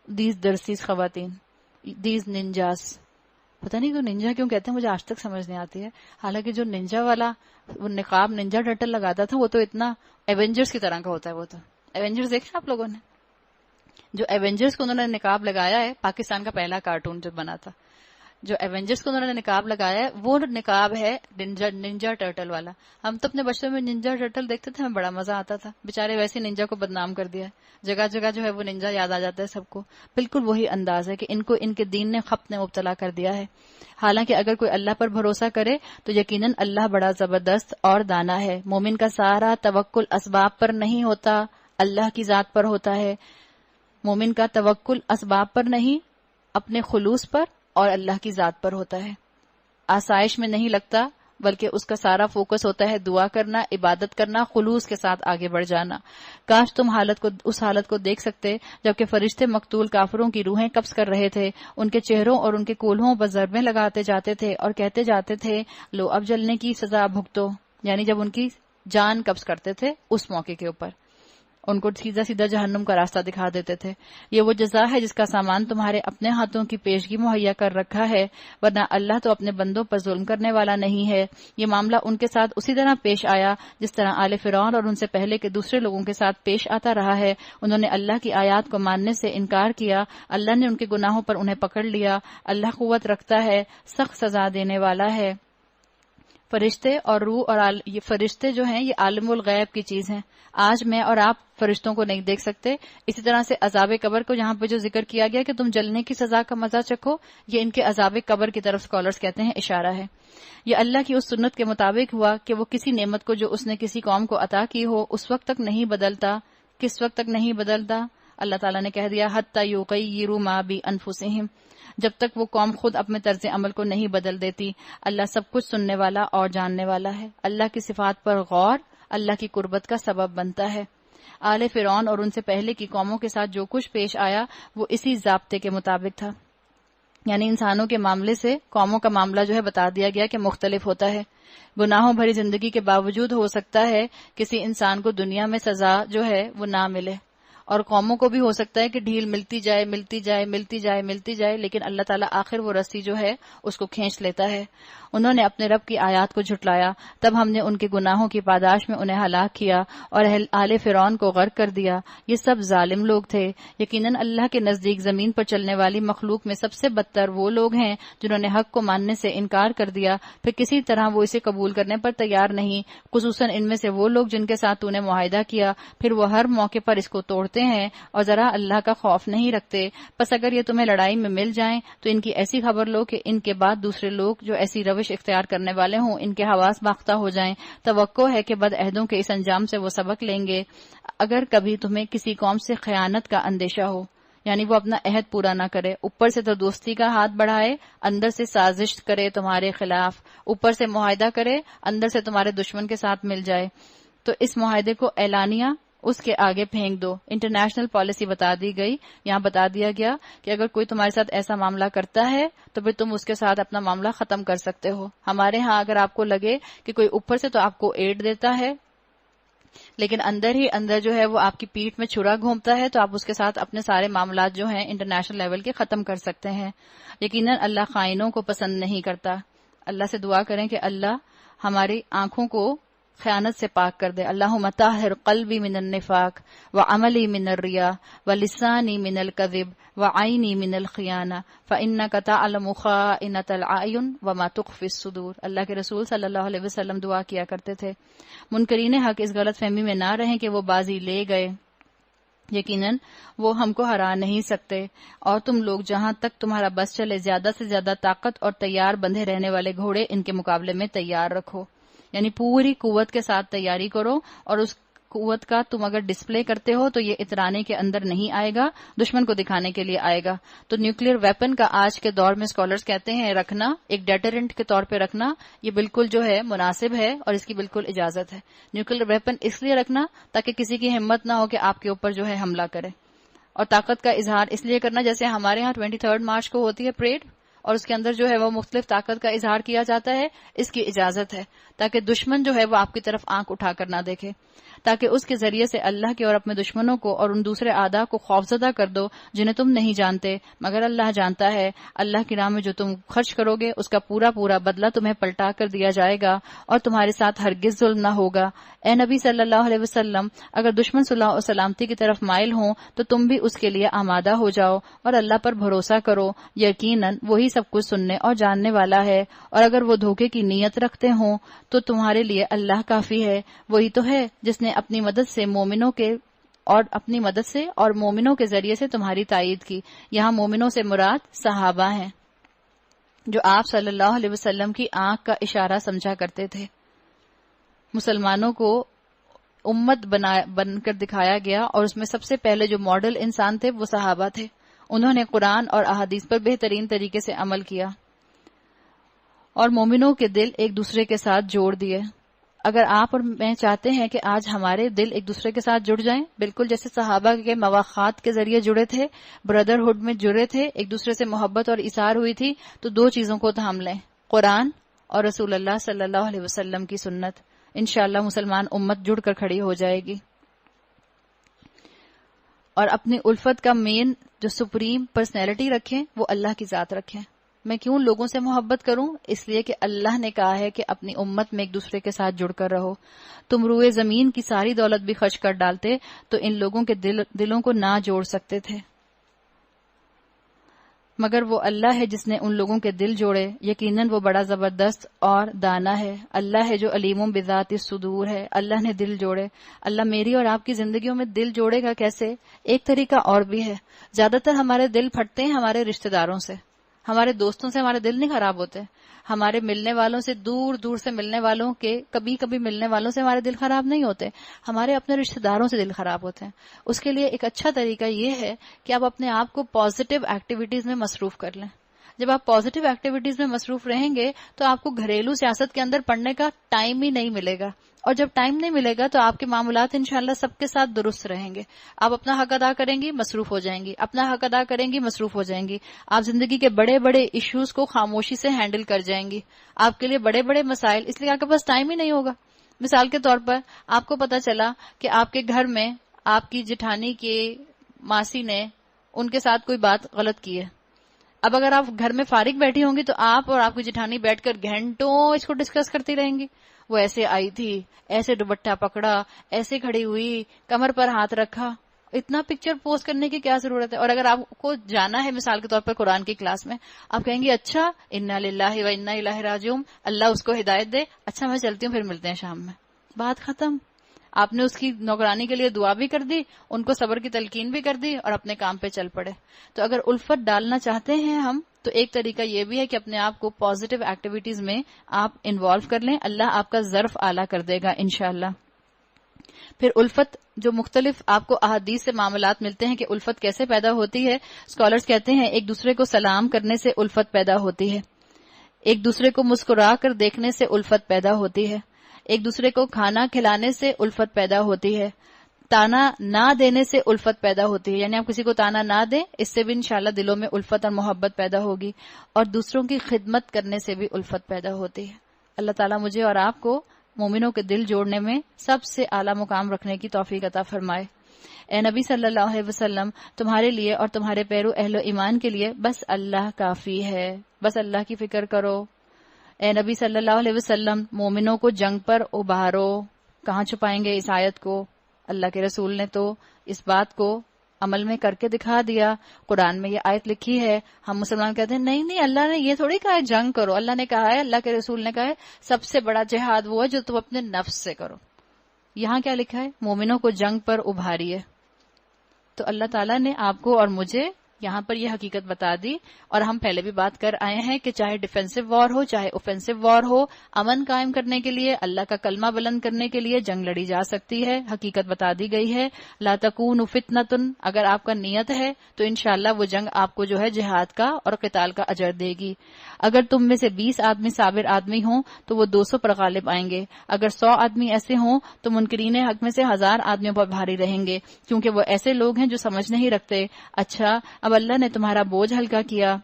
دیز درسیز خواتین، دیز ننجاس۔ پتہ نہیں تو ننجا کیوں کہتے ہیں، مجھے آج تک سمجھ نہیں آتی ہے۔ حالانکہ جو ننجا والا وہ نقاب ننجا ٹرٹل لگاتا تھا وہ تو اتنا ایونجرز کی طرح کا ہوتا ہے۔ وہ تو ایونجرز دیکھا آپ لوگوں نے؟ جو ایونجرز کو انہوں نے نقاب لگایا ہے، پاکستان کا پہلا کارٹون جو بنا تھا، جو ایونجرز کو انہوں نے نقاب لگایا ہے وہ نقاب ہے ننجا ٹرٹل والا۔ ہم تو اپنے بچپن میں ننجا ٹرٹل دیکھتے تھے، ہمیں بڑا مزہ آتا تھا۔ بےچارے ویسے ننجا کو بدنام کر دیا ہے، جگہ جگہ جو ہے وہ ننجا یاد آ جاتا ہے سب کو۔ بالکل وہی انداز ہے کہ ان کو ان کے دین نے خبط نے مبتلا کر دیا ہے۔ حالانکہ اگر کوئی اللہ پر بھروسہ کرے تو یقیناً اللہ بڑا زبردست اور دانا ہے۔ مومن کا سارا توکل اسباب پر نہیں ہوتا، اللہ کی ذات پر ہوتا ہے۔ مومن کا توکل اسباب پر نہیں، اپنے خلوص پر اور اللہ کی ذات پر ہوتا ہے۔ آسائش میں نہیں لگتا، بلکہ اس کا سارا فوکس ہوتا ہے دعا کرنا، عبادت کرنا، خلوص کے ساتھ آگے بڑھ جانا۔ کاش تم اس حالت کو دیکھ سکتے جبکہ فرشتے مقتول کافروں کی روحیں قبض کر رہے تھے، ان کے چہروں اور ان کے کولہوں پر ضربیں لگاتے جاتے تھے اور کہتے جاتے تھے لو اب جلنے کی سزا بھگتو، یعنی جب ان کی جان قبض کرتے تھے اس موقع کے اوپر ان کو سیدھا سیدھا جہنم کا راستہ دکھا دیتے تھے۔ یہ وہ جزا ہے جس کا سامان تمہارے اپنے ہاتھوں کی پیشگی مہیا کر رکھا ہے، ورنہ اللہ تو اپنے بندوں پر ظلم کرنے والا نہیں ہے۔ یہ معاملہ ان کے ساتھ اسی طرح پیش آیا جس طرح آل فرعون اور ان سے پہلے کے دوسرے لوگوں کے ساتھ پیش آتا رہا ہے۔ انہوں نے اللہ کی آیات کو ماننے سے انکار کیا، اللہ نے ان کے گناہوں پر انہیں پکڑ لیا۔ اللہ قوت رکھتا ہے، سخت سزا دینے والا ہے۔ فرشتے اور روح اور یہ فرشتے جو ہیں یہ عالم الغیب کی چیز ہیں. آج میں اور آپ فرشتوں کو نہیں دیکھ سکتے. اسی طرح سے عذاب قبر کو یہاں پہ جو ذکر کیا گیا کہ تم جلنے کی سزا کا مزہ چکھو، یہ ان کے عذاب قبر کی طرف اسکالرز کہتے ہیں اشارہ ہے. یہ اللہ کی اس سنت کے مطابق ہوا کہ وہ کسی نعمت کو جو اس نے کسی قوم کو عطا کی ہو اس وقت تک نہیں بدلتا. کس وقت تک نہیں بدلتا؟ اللہ تعالیٰ نے کہہ دیا حتی یغیروا ما بانفسہم، جب تک وہ قوم خود اپنے طرز عمل کو نہیں بدل دیتی. اللہ سب کچھ سننے والا اور جاننے والا ہے. اللہ کی صفات پر غور اللہ کی قربت کا سبب بنتا ہے. آل فرعون اور ان سے پہلے کی قوموں کے ساتھ جو کچھ پیش آیا وہ اسی ضابطے کے مطابق تھا. یعنی انسانوں کے معاملے سے قوموں کا معاملہ جو ہے بتا دیا گیا کہ مختلف ہوتا ہے. گناہوں بھری زندگی کے باوجود ہو سکتا ہے کسی انسان کو دنیا میں سزا جو ہے وہ نہ ملے، اور قوموں کو بھی ہو سکتا ہے کہ ڈھیل ملتی جائے ملتی جائے ملتی جائے ملتی جائے، لیکن اللہ تعالیٰ آخر وہ رسی جو ہے اس کو کھینچ لیتا ہے. انہوں نے اپنے رب کی آیات کو جھٹلایا، تب ہم نے ان کے گناہوں کی پاداش میں انہیں ہلاک کیا اور آل فرعون کو غرق کر دیا. یہ سب ظالم لوگ تھے. یقیناً اللہ کے نزدیک زمین پر چلنے والی مخلوق میں سب سے بدتر وہ لوگ ہیں جنہوں نے حق کو ماننے سے انکار کر دیا پھر کسی طرح وہ اسے قبول کرنے پر تیار نہیں، خصوصاً ان میں سے وہ لوگ جن کے ساتھ تو نے معاہدہ کیا پھر وہ ہر موقع پر اس کو توڑتے ہیں اور ذرا اللہ کا خوف نہیں رکھتے. پس اگر یہ تمہیں لڑائی میں مل جائیں تو ان کی ایسی خبر لو کہ ان کے بعد دوسرے لوگ جو ایسی روش اختیار کرنے والے ہوں ان کے حواس باختہ ہو جائیں. توقع ہے کہ بد عہدوں کے اس انجام سے وہ سبق لیں گے. اگر کبھی تمہیں کسی قوم سے خیانت کا اندیشہ ہو، یعنی وہ اپنا عہد پورا نہ کرے، اوپر سے تو دوستی کا ہاتھ بڑھائے، اندر سے سازش کرے تمہارے خلاف، اوپر سے معاہدہ کرے، اندر سے تمہارے دشمن کے ساتھ مل جائے، تو اس معاہدے کو اعلانیہ اس کے آگے پھینک دو. انٹرنیشنل پالیسی بتا دی گئی. یہاں بتا دیا گیا کہ اگر کوئی تمہارے ساتھ ایسا معاملہ کرتا ہے تو پھر تم اس کے ساتھ اپنا معاملہ ختم کر سکتے ہو. ہمارے ہاں اگر آپ کو لگے کہ کوئی اوپر سے تو آپ کو ایڈ دیتا ہے لیکن اندر ہی اندر جو ہے وہ آپ کی پیٹھ میں چھرا گھومتا ہے تو آپ اس کے ساتھ اپنے سارے معاملات جو ہیں انٹرنیشنل لیول کے ختم کر سکتے ہیں. یقیناً اللہ خائنوں کو پسند نہیں کرتا. اللہ سے دعا کریں کہ اللہ ہماری آنکھوں کو خیانت سے پاک کر دے. اللہم طہر قلبی من النفاق وعملی من الریا ولسانی من الکذب وعینی من الخیانہ فإنک تعلم خائنۃ الأعین وما تخفی الصدور. اللہ کے رسول صلی اللہ علیہ وسلم دعا کیا کرتے تھے. منکرین حق اس غلط فہمی میں نہ رہیں کہ وہ بازی لے گئے، یقیناً وہ ہم کو ہرا نہیں سکتے، اور تم لوگ جہاں تک تمہارا بس چلے زیادہ سے زیادہ طاقت اور تیار بندھے رہنے والے گھوڑے ان کے مقابلے میں تیار رکھو. یعنی پوری قوت کے ساتھ تیاری کرو، اور اس قوت کا تم اگر ڈسپلے کرتے ہو تو یہ اترانے کے اندر نہیں آئے گا، دشمن کو دکھانے کے لیے آئے گا. تو نیوکلیر ویپن کا آج کے دور میں اسکالرز کہتے ہیں رکھنا، ایک ڈیٹرنٹ کے طور پہ رکھنا، یہ بالکل جو ہے مناسب ہے اور اس کی بالکل اجازت ہے. نیوکلیر ویپن اس لیے رکھنا تاکہ کسی کی ہمت نہ ہو کہ آپ کے اوپر جو ہے حملہ کرے، اور طاقت کا اظہار اس لیے کرنا جیسے ہمارے ہاں 23 مارچ کو ہوتی ہے پریڈ، اور اس کے اندر جو ہے وہ مختلف طاقت کا اظہار کیا جاتا ہے، اس کی اجازت ہے تاکہ دشمن جو ہے وہ آپ کی طرف آنکھ اٹھا کر نہ دیکھے، تاکہ اس کے ذریعے سے اللہ کے اور اپنے دشمنوں کو اور ان دوسرے اعداء کو خوفزدہ کر دو جنہیں تم نہیں جانتے مگر اللہ جانتا ہے. اللہ کی راہ میں جو تم خرچ کرو گے اس کا پورا پورا بدلہ تمہیں پلٹا کر دیا جائے گا اور تمہارے ساتھ ہرگز ظلم نہ ہوگا. اے نبی صلی اللہ علیہ وسلم، اگر دشمن صلح و سلامتی کی طرف مائل ہوں تو تم بھی اس کے لیے آمادہ ہو جاؤ اور اللہ پر بھروسہ کرو، یقیناً وہی سب کچھ سننے اور جاننے والا ہے. اور اگر وہ دھوکے کی نیت رکھتے ہوں تو تمہارے لیے اللہ کافی ہے. وہی تو ہے جس نے اپنی مدد سے اور مومنوں کے ذریعے سے تمہاری تائید کی. یہاں مومنوں سے مراد صحابہ ہیں جو آپ صلی اللہ علیہ وسلم کی آنکھ کا اشارہ سمجھا کرتے تھے. مسلمانوں کو امت بن کر دکھایا گیا اور اس میں سب سے پہلے جو ماڈل انسان تھے وہ صحابہ تھے. انہوں نے قرآن اور احادیث پر بہترین طریقے سے عمل کیا اور مومنوں کے دل ایک دوسرے کے ساتھ جوڑ دیے. اگر آپ اور میں چاہتے ہیں کہ آج ہمارے دل ایک دوسرے کے ساتھ جڑ جائیں، بالکل جیسے صحابہ کے مواخات کے ذریعے جڑے تھے، بردرہڈ میں جڑے تھے، ایک دوسرے سے محبت اور ایثار ہوئی تھی، تو دو چیزوں کو تھام لیں، قرآن اور رسول اللہ صلی اللہ علیہ وسلم کی سنت. انشاءاللہ مسلمان امت جڑ کر کھڑی ہو جائے گی. اور اپنی الفت کا مین جو سپریم پرسنالٹی رکھیں وہ اللہ کی ذات رکھیں. میں کیوں لوگوں سے محبت کروں؟ اس لیے کہ اللہ نے کہا ہے کہ اپنی امت میں ایک دوسرے کے ساتھ جڑ کر رہو. تم روئے زمین کی ساری دولت بھی خرچ کر ڈالتے تو ان لوگوں کے دلوں کو نہ جوڑ سکتے تھے. مگر وہ اللہ ہے جس نے ان لوگوں کے دل جوڑے، یقیناً وہ بڑا زبردست اور دانا ہے۔ اللہ ہے جو علیم بذات الصدور ہے، اللہ نے دل جوڑے۔ اللہ میری اور آپ کی زندگیوں میں دل جوڑے گا کیسے؟ ایک طریقہ اور بھی ہے۔ زیادہ تر ہمارے دل پھٹتے ہیں ہمارے رشتہ داروں سے، ہمارے دوستوں سے ہمارے دل نہیں خراب ہوتے، ہمارے ملنے والوں سے، دور دور سے ملنے والوں کے، کبھی کبھی ملنے والوں سے ہمارے دل خراب نہیں ہوتے، ہمارے اپنے رشتہ داروں سے دل خراب ہوتے ہیں۔ اس کے لیے ایک اچھا طریقہ یہ ہے کہ آپ اپنے آپ کو پازیٹیو ایکٹیویٹیز میں مصروف کر لیں۔ جب آپ پازیٹیو ایکٹیویٹیز میں مصروف رہیں گے تو آپ کو گھریلو سیاست کے اندر پڑنے کا ٹائم ہی نہیں ملے گا، اور جب ٹائم نہیں ملے گا تو آپ کے معاملات انشاءاللہ سب کے ساتھ درست رہیں گے۔ آپ اپنا حق ادا کریں گی، مصروف ہو جائیں گی، اپنا حق ادا کریں گی، مصروف ہو جائیں گی۔ آپ زندگی کے بڑے بڑے ایشوز کو خاموشی سے ہینڈل کر جائیں گی۔ آپ کے لیے بڑے بڑے مسائل، اس لیے آپ کے پاس ٹائم ہی نہیں ہوگا۔ مثال کے طور پر آپ کو پتا چلا کہ آپ کے گھر میں آپ کی جٹھانی کی ماسی نے ان کے ساتھ کوئی بات غلط کی ہے۔ اب اگر آپ گھر میں فارغ بیٹھی ہوں گی تو آپ اور آپ کی جٹھانی بیٹھ کر گھنٹوں اس کو ڈسکس کرتی رہیں گی۔ وہ ایسے آئی تھی، ایسے دوپٹہ پکڑا، ایسے کھڑی ہوئی، کمر پر ہاتھ رکھا۔ اتنا پکچر پوسٹ کرنے کی کیا ضرورت ہے؟ اور اگر آپ کو جانا ہے مثال کے طور پر قرآن کی کلاس میں، آپ کہیں گے اچھا انا للہ و انا الیہ راجعون، اللہ اس کو ہدایت دے، اچھا میں چلتی ہوں، پھر ملتے ہیں شام میں۔ بات ختم۔ آپ نے اس کی نوکرانی کے لیے دعا بھی کر دی، ان کو صبر کی تلقین بھی کر دی، اور اپنے کام پہ چل پڑے۔ تو اگر الفت ڈالنا چاہتے ہیں ہم، تو ایک طریقہ یہ بھی ہے کہ اپنے آپ کو پازیٹیو ایکٹیویٹیز میں آپ انوالو کر لیں، اللہ آپ کا ظرف اعلیٰ کر دے گا انشاءاللہ۔ پھر الفت جو مختلف آپ کو احادیث سے معاملات ملتے ہیں کہ الفت کیسے پیدا ہوتی ہے۔ اسکالرز کہتے ہیں ایک دوسرے کو سلام کرنے سے الفت پیدا ہوتی ہے، ایک دوسرے کو مسکرا کر دیکھنے سے الفت پیدا ہوتی ہے، ایک دوسرے کو کھانا کھلانے سے الفت پیدا ہوتی ہے، تانا نہ دینے سے الفت پیدا ہوتی ہے، یعنی آپ کسی کو تانا نہ دیں، اس سے بھی انشاءاللہ دلوں میں الفت اور محبت پیدا ہوگی، اور دوسروں کی خدمت کرنے سے بھی الفت پیدا ہوتی ہے۔ اللہ تعالیٰ مجھے اور آپ کو مومنوں کے دل جوڑنے میں سب سے اعلیٰ مقام رکھنے کی توفیق عطا فرمائے۔ اے نبی صلی اللہ علیہ وسلم، تمہارے لیے اور تمہارے پیرو اہل و ایمان کے لیے بس اللہ کافی ہے، بس اللہ کی فکر کرو۔ اے نبی صلی اللہ علیہ وسلم، مومنوں کو جنگ پر ابھارو۔ کہاں چھپائیں گے اس آیت کو؟ اللہ کے رسول نے تو اس بات کو عمل میں کر کے دکھا دیا۔ قرآن میں یہ آیت لکھی ہے، ہم مسلمان کہتے ہیں نہیں نہیں، اللہ نے یہ تھوڑی کہا ہے جنگ کرو، اللہ نے کہا ہے، اللہ کے رسول نے کہا ہے سب سے بڑا جہاد وہ ہے جو تم اپنے نفس سے کرو۔ یہاں کیا لکھا ہے؟ مومنوں کو جنگ پر ابھاریے۔ تو اللہ تعالیٰ نے آپ کو اور مجھے یہاں پر یہ حقیقت بتا دی، اور ہم پہلے بھی بات کر آئے ہیں کہ چاہے ڈیفینسو وار ہو چاہے اوفینسو وار ہو، امن قائم کرنے کے لیے، اللہ کا کلمہ بلند کرنے کے لیے جنگ لڑی جا سکتی ہے۔ حقیقت بتا دی گئی ہے، لا تکون فتنۃ، اگر آپ کا نیت ہے تو انشاءاللہ وہ جنگ آپ کو جو ہے جہاد کا اور قتال کا اجر دے گی۔ اگر تم میں سے 20 آدمی صابر آدمی ہوں تو وہ 200 پر غالب آئیں گے، اگر 100 آدمی ایسے ہوں تو منکرین حق میں سے 1000 آدمیوں پر بھاری رہیں گے، کیونکہ وہ ایسے لوگ ہیں جو سمجھ نہیں رکھتے۔ اچھا، اب اللہ نے تمہارا بوجھ ہلکا کیا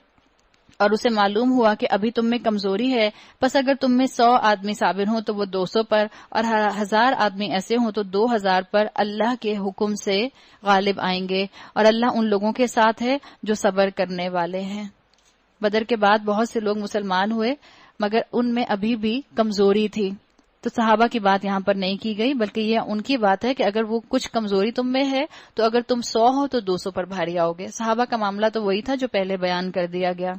اور اسے معلوم ہوا کہ ابھی تم میں کمزوری ہے، پس اگر تم میں 100 آدمی صابر ہوں تو وہ 200 پر، اور 1000 آدمی ایسے ہوں تو 2000 پر اللہ کے حکم سے غالب آئیں گے، اور اللہ ان لوگوں کے ساتھ ہے جو صبر کرنے والے ہیں۔ بدر کے بعد بہت سے لوگ مسلمان ہوئے، مگر ان میں ابھی بھی کمزوری تھی، تو صحابہ کی بات یہاں پر نہیں کی گئی، بلکہ یہ ان کی بات ہے کہ اگر وہ کچھ کمزوری تم میں ہے تو اگر تم 100 ہو تو 200 پر بھاری آؤ گے۔ صحابہ کا معاملہ تو وہی تھا جو پہلے بیان کر دیا گیا۔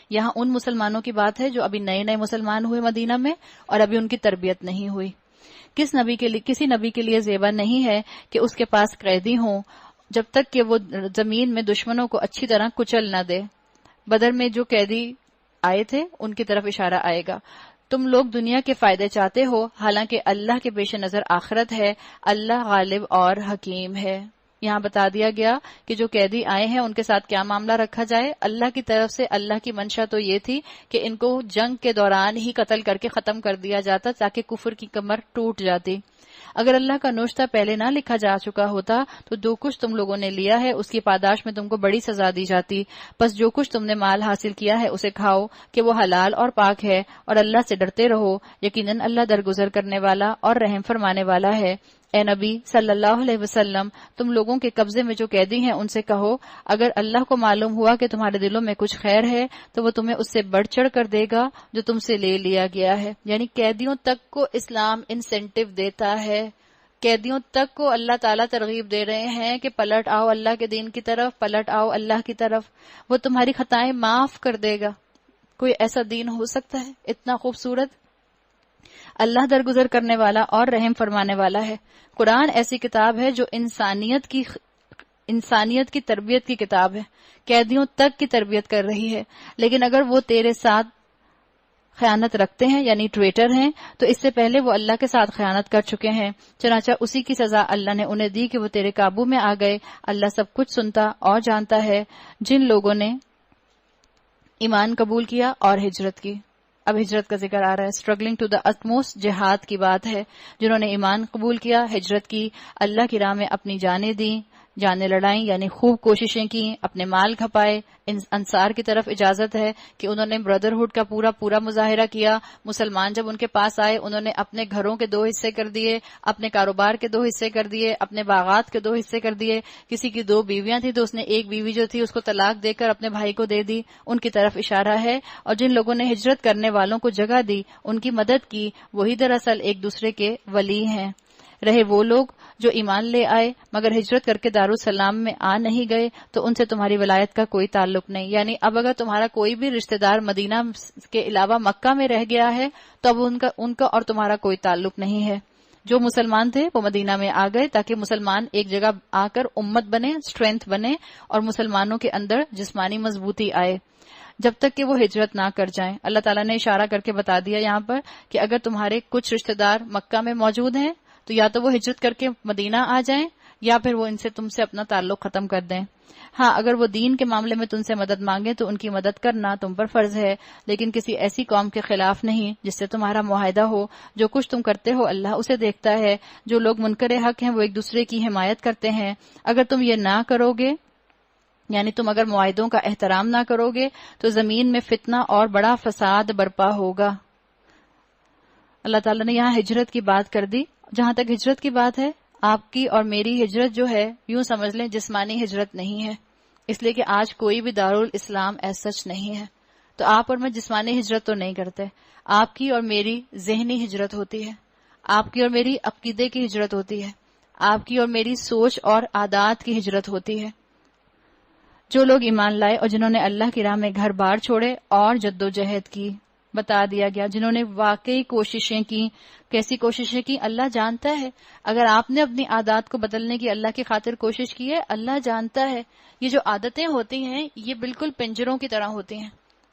یہاں ان مسلمانوں کی بات ہے جو ابھی نئے نئے مسلمان ہوئے مدینہ میں اور ابھی ان کی تربیت نہیں ہوئی۔ کسی نبی کے لیے زیبا نہیں ہے کہ اس کے پاس قیدی ہوں جب تک کہ وہ زمین میں دشمنوں کو اچھی طرح کچل نہ دے۔ بدر میں جو قیدی آئے تھے ان کی طرف اشارہ آئے گا۔ تم لوگ دنیا کے فائدے چاہتے ہو، حالانکہ اللہ کے پیش نظر آخرت ہے، اللہ غالب اور حکیم ہے۔ یہاں بتا دیا گیا کہ جو قیدی آئے ہیں ان کے ساتھ کیا معاملہ رکھا جائے۔ اللہ کی طرف سے اللہ کی منشا تو یہ تھی کہ ان کو جنگ کے دوران ہی قتل کر کے ختم کر دیا جاتا تاکہ کفر کی کمر ٹوٹ جاتی۔ اگر اللہ کا نوشتہ پہلے نہ لکھا جا چکا ہوتا تو جو کچھ تم لوگوں نے لیا ہے اس کی پاداش میں تم کو بڑی سزا دی جاتی۔ بس جو کچھ تم نے مال حاصل کیا ہے اسے کھاؤ کہ وہ حلال اور پاک ہے، اور اللہ سے ڈرتے رہو، یقیناً اللہ درگزر کرنے والا اور رحم فرمانے والا ہے۔ اے نبی صلی اللہ علیہ وسلم، تم لوگوں کے قبضے میں جو قیدی ہیں ان سے کہو اگر اللہ کو معلوم ہوا کہ تمہارے دلوں میں کچھ خیر ہے تو وہ تمہیں اس سے بڑھ چڑھ کر دے گا جو تم سے لے لیا گیا ہے۔ یعنی قیدیوں تک کو اسلام انسینٹیو دیتا ہے قیدیوں تک کو اللہ تعالیٰ ترغیب دے رہے ہیں کہ پلٹ آؤ اللہ کے دین کی طرف، پلٹ آؤ اللہ کی طرف، وہ تمہاری خطائیں معاف کر دے گا۔ کوئی ایسا دین ہو سکتا ہے اتنا خوبصورت؟ اللہ درگزر کرنے والا اور رحم فرمانے والا ہے۔ قرآن ایسی کتاب ہے جو انسانیت کی تربیت کی کتاب ہے، قیدیوں تک کی تربیت کر رہی ہے۔ لیکن اگر وہ تیرے ساتھ خیانت رکھتے ہیں یعنی ٹریٹر ہیں تو اس سے پہلے وہ اللہ کے ساتھ خیانت کر چکے ہیں، چنانچہ اسی کی سزا اللہ نے انہیں دی کہ وہ تیرے قابو میں آ گئے۔ اللہ سب کچھ سنتا اور جانتا ہے۔ جن لوگوں نے ایمان قبول کیا اور ہجرت کی، اب ہجرت کا ذکر آ رہا ہے، اسٹرگلنگ ٹو دا utmost جہاد کی بات ہے۔ جنہوں نے ایمان قبول کیا، ہجرت کی، اللہ کی راہ میں اپنی جانیں دیں، جانیں لڑائیں یعنی خوب کوششیں کی، اپنے مال کھپائے۔ انصار کی طرف اجازت ہے کہ انہوں نے بردرہڈ کا پورا مظاہرہ کیا۔ مسلمان جب ان کے پاس آئے انہوں نے اپنے گھروں کے 2 حصے کر دیے، اپنے کاروبار کے 2 حصے کر دیے، اپنے باغات کے 2 حصے کر دیے۔ کسی کی 2 بیویاں تھیں تو اس نے ایک بیوی جو تھی اس کو طلاق دے کر اپنے بھائی کو دے دی، ان کی طرف اشارہ ہے۔ اور جن لوگوں نے ہجرت کرنے والوں کو جگہ دی، ان کی مدد کی، وہی دراصل ایک دوسرے کے ولی ہیں۔ رہے وہ لوگ جو ایمان لے آئے مگر ہجرت کر کے دارالسلام میں آ نہیں گئے تو ان سے تمہاری ولایت کا کوئی تعلق نہیں، یعنی اب اگر تمہارا کوئی بھی رشتہ دار مدینہ کے علاوہ مکہ میں رہ گیا ہے تو اب ان کا اور تمہارا کوئی تعلق نہیں ہے۔ جو مسلمان تھے وہ مدینہ میں آ گئے تاکہ مسلمان ایک جگہ آ کر امت بنے، اسٹرینتھ بنے اور مسلمانوں کے اندر جسمانی مضبوطی آئے، جب تک کہ وہ ہجرت نہ کر جائیں۔ اللہ تعالیٰ نے اشارہ کر کے بتا دیا یہاں پر کہ اگر تمہارے کچھ رشتہ دار مکہ میں موجود ہیں تو یا تو وہ ہجرت کر کے مدینہ آ جائیں یا پھر وہ تم سے اپنا تعلق ختم کر دیں۔ ہاں اگر وہ دین کے معاملے میں تم سے مدد مانگے تو ان کی مدد کرنا تم پر فرض ہے، لیکن کسی ایسی قوم کے خلاف نہیں جس سے تمہارا معاہدہ ہو۔ جو کچھ تم کرتے ہو اللہ اسے دیکھتا ہے۔ جو لوگ منکر حق ہیں وہ ایک دوسرے کی حمایت کرتے ہیں۔ اگر تم یہ نہ کرو گے یعنی تم اگر معاہدوں کا احترام نہ کرو گے تو زمین میں فتنہ اور بڑا فساد برپا ہوگا۔ اللہ تعالیٰ نے یہاں ہجرت کی بات کر دی۔ جہاں تک ہجرت کی بات ہے، آپ کی اور میری ہجرت جو ہے یوں سمجھ لیں جسمانی ہجرت نہیں ہے، اس لیے کہ آج کوئی بھی دارالاسلام ایسا سچ نہیں ہے، تو آپ اور میں جسمانی ہجرت تو نہیں کرتے۔ آپ کی اور میری ذہنی ہجرت ہوتی ہے، آپ کی اور میری عقیدے کی ہجرت ہوتی ہے، آپ کی اور میری سوچ اور عادات کی ہجرت ہوتی ہے۔ جو لوگ ایمان لائے اور جنہوں نے اللہ کی راہ میں گھر بار چھوڑے اور جدوجہد کی، بتا دیا گیا جنہوں نے واقعی کوششیں کی۔ کیسی کوششیں کی؟ اللہ جانتا ہے۔ اگر آپ نے اپنی عادات کو بدلنے کی اللہ کی خاطر کوشش کی ہے، اللہ جانتا ہے۔ یہ جو عادتیں ہوتی ہیں یہ بالکل پنجروں کی طرح ہوتی ہیں،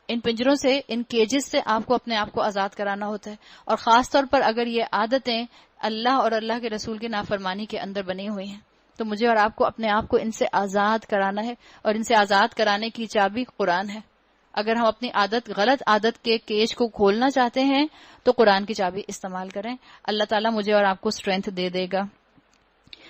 ان پنجروں سے، ان کیجز سے آپ کو اپنے آپ کو آزاد کرانا ہوتا ہے، اور خاص طور پر اگر یہ عادتیں اللہ اور اللہ کے رسول کی نافرمانی کے اندر بنی ہوئی ہیں تو مجھے اور آپ کو اپنے آپ کو ان سے آزاد کرانا ہے، اور ان سے آزاد کرانے کی چابی قرآن ہے۔ اگر ہم اپنی غلط عادت کے کیج کو کھولنا چاہتے ہیں تو قرآن کی چابی استعمال کریں۔ اللہ تعالیٰ مجھے اور آپ کو اسٹرینتھ دے دے گا۔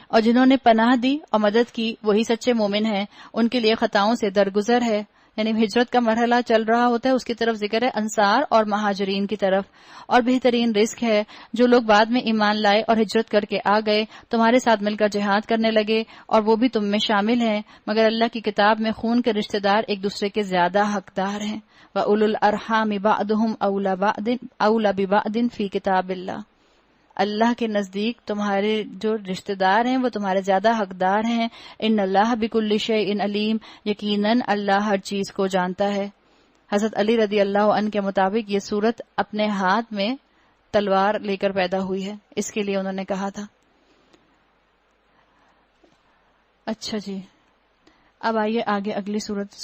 اور جنہوں نے پناہ دی اور مدد کی وہی سچے مومن ہیں، ان کے لیے خطاؤں سے درگزر ہے، یعنی ہجرت کا مرحلہ چل رہا ہوتا ہے اس کی طرف ذکر ہے انصار اور مہاجرین کی طرف، اور بہترین رزق ہے جو لوگ بعد میں ایمان لائے اور ہجرت کر کے آ گئے، تمہارے ساتھ مل کر جہاد کرنے لگے اور وہ بھی تم میں شامل ہیں، مگر اللہ کی کتاب میں خون کے رشتہ دار ایک دوسرے کے زیادہ حقدار ہیں۔ وَأُولُو الْأَرْحَامِ بَعْضُهُمْ أَوْلَى بِبَعْضٍ فِي كِتَابِ اللَّهِ۔ اللہ کے نزدیک تمہارے جو رشتہ دار ہیں وہ تمہارے زیادہ حقدار ہیں۔ ان اللہ بکل شیء علیم، یقیناً اللہ ہر چیز کو جانتا ہے۔ حضرت علی رضی اللہ عنہ کے مطابق یہ صورت اپنے ہاتھ میں تلوار لے کر پیدا ہوئی ہے، اس کے لیے انہوں نے کہا تھا۔ اچھا جی، اب آئیے آگے اگلی صورت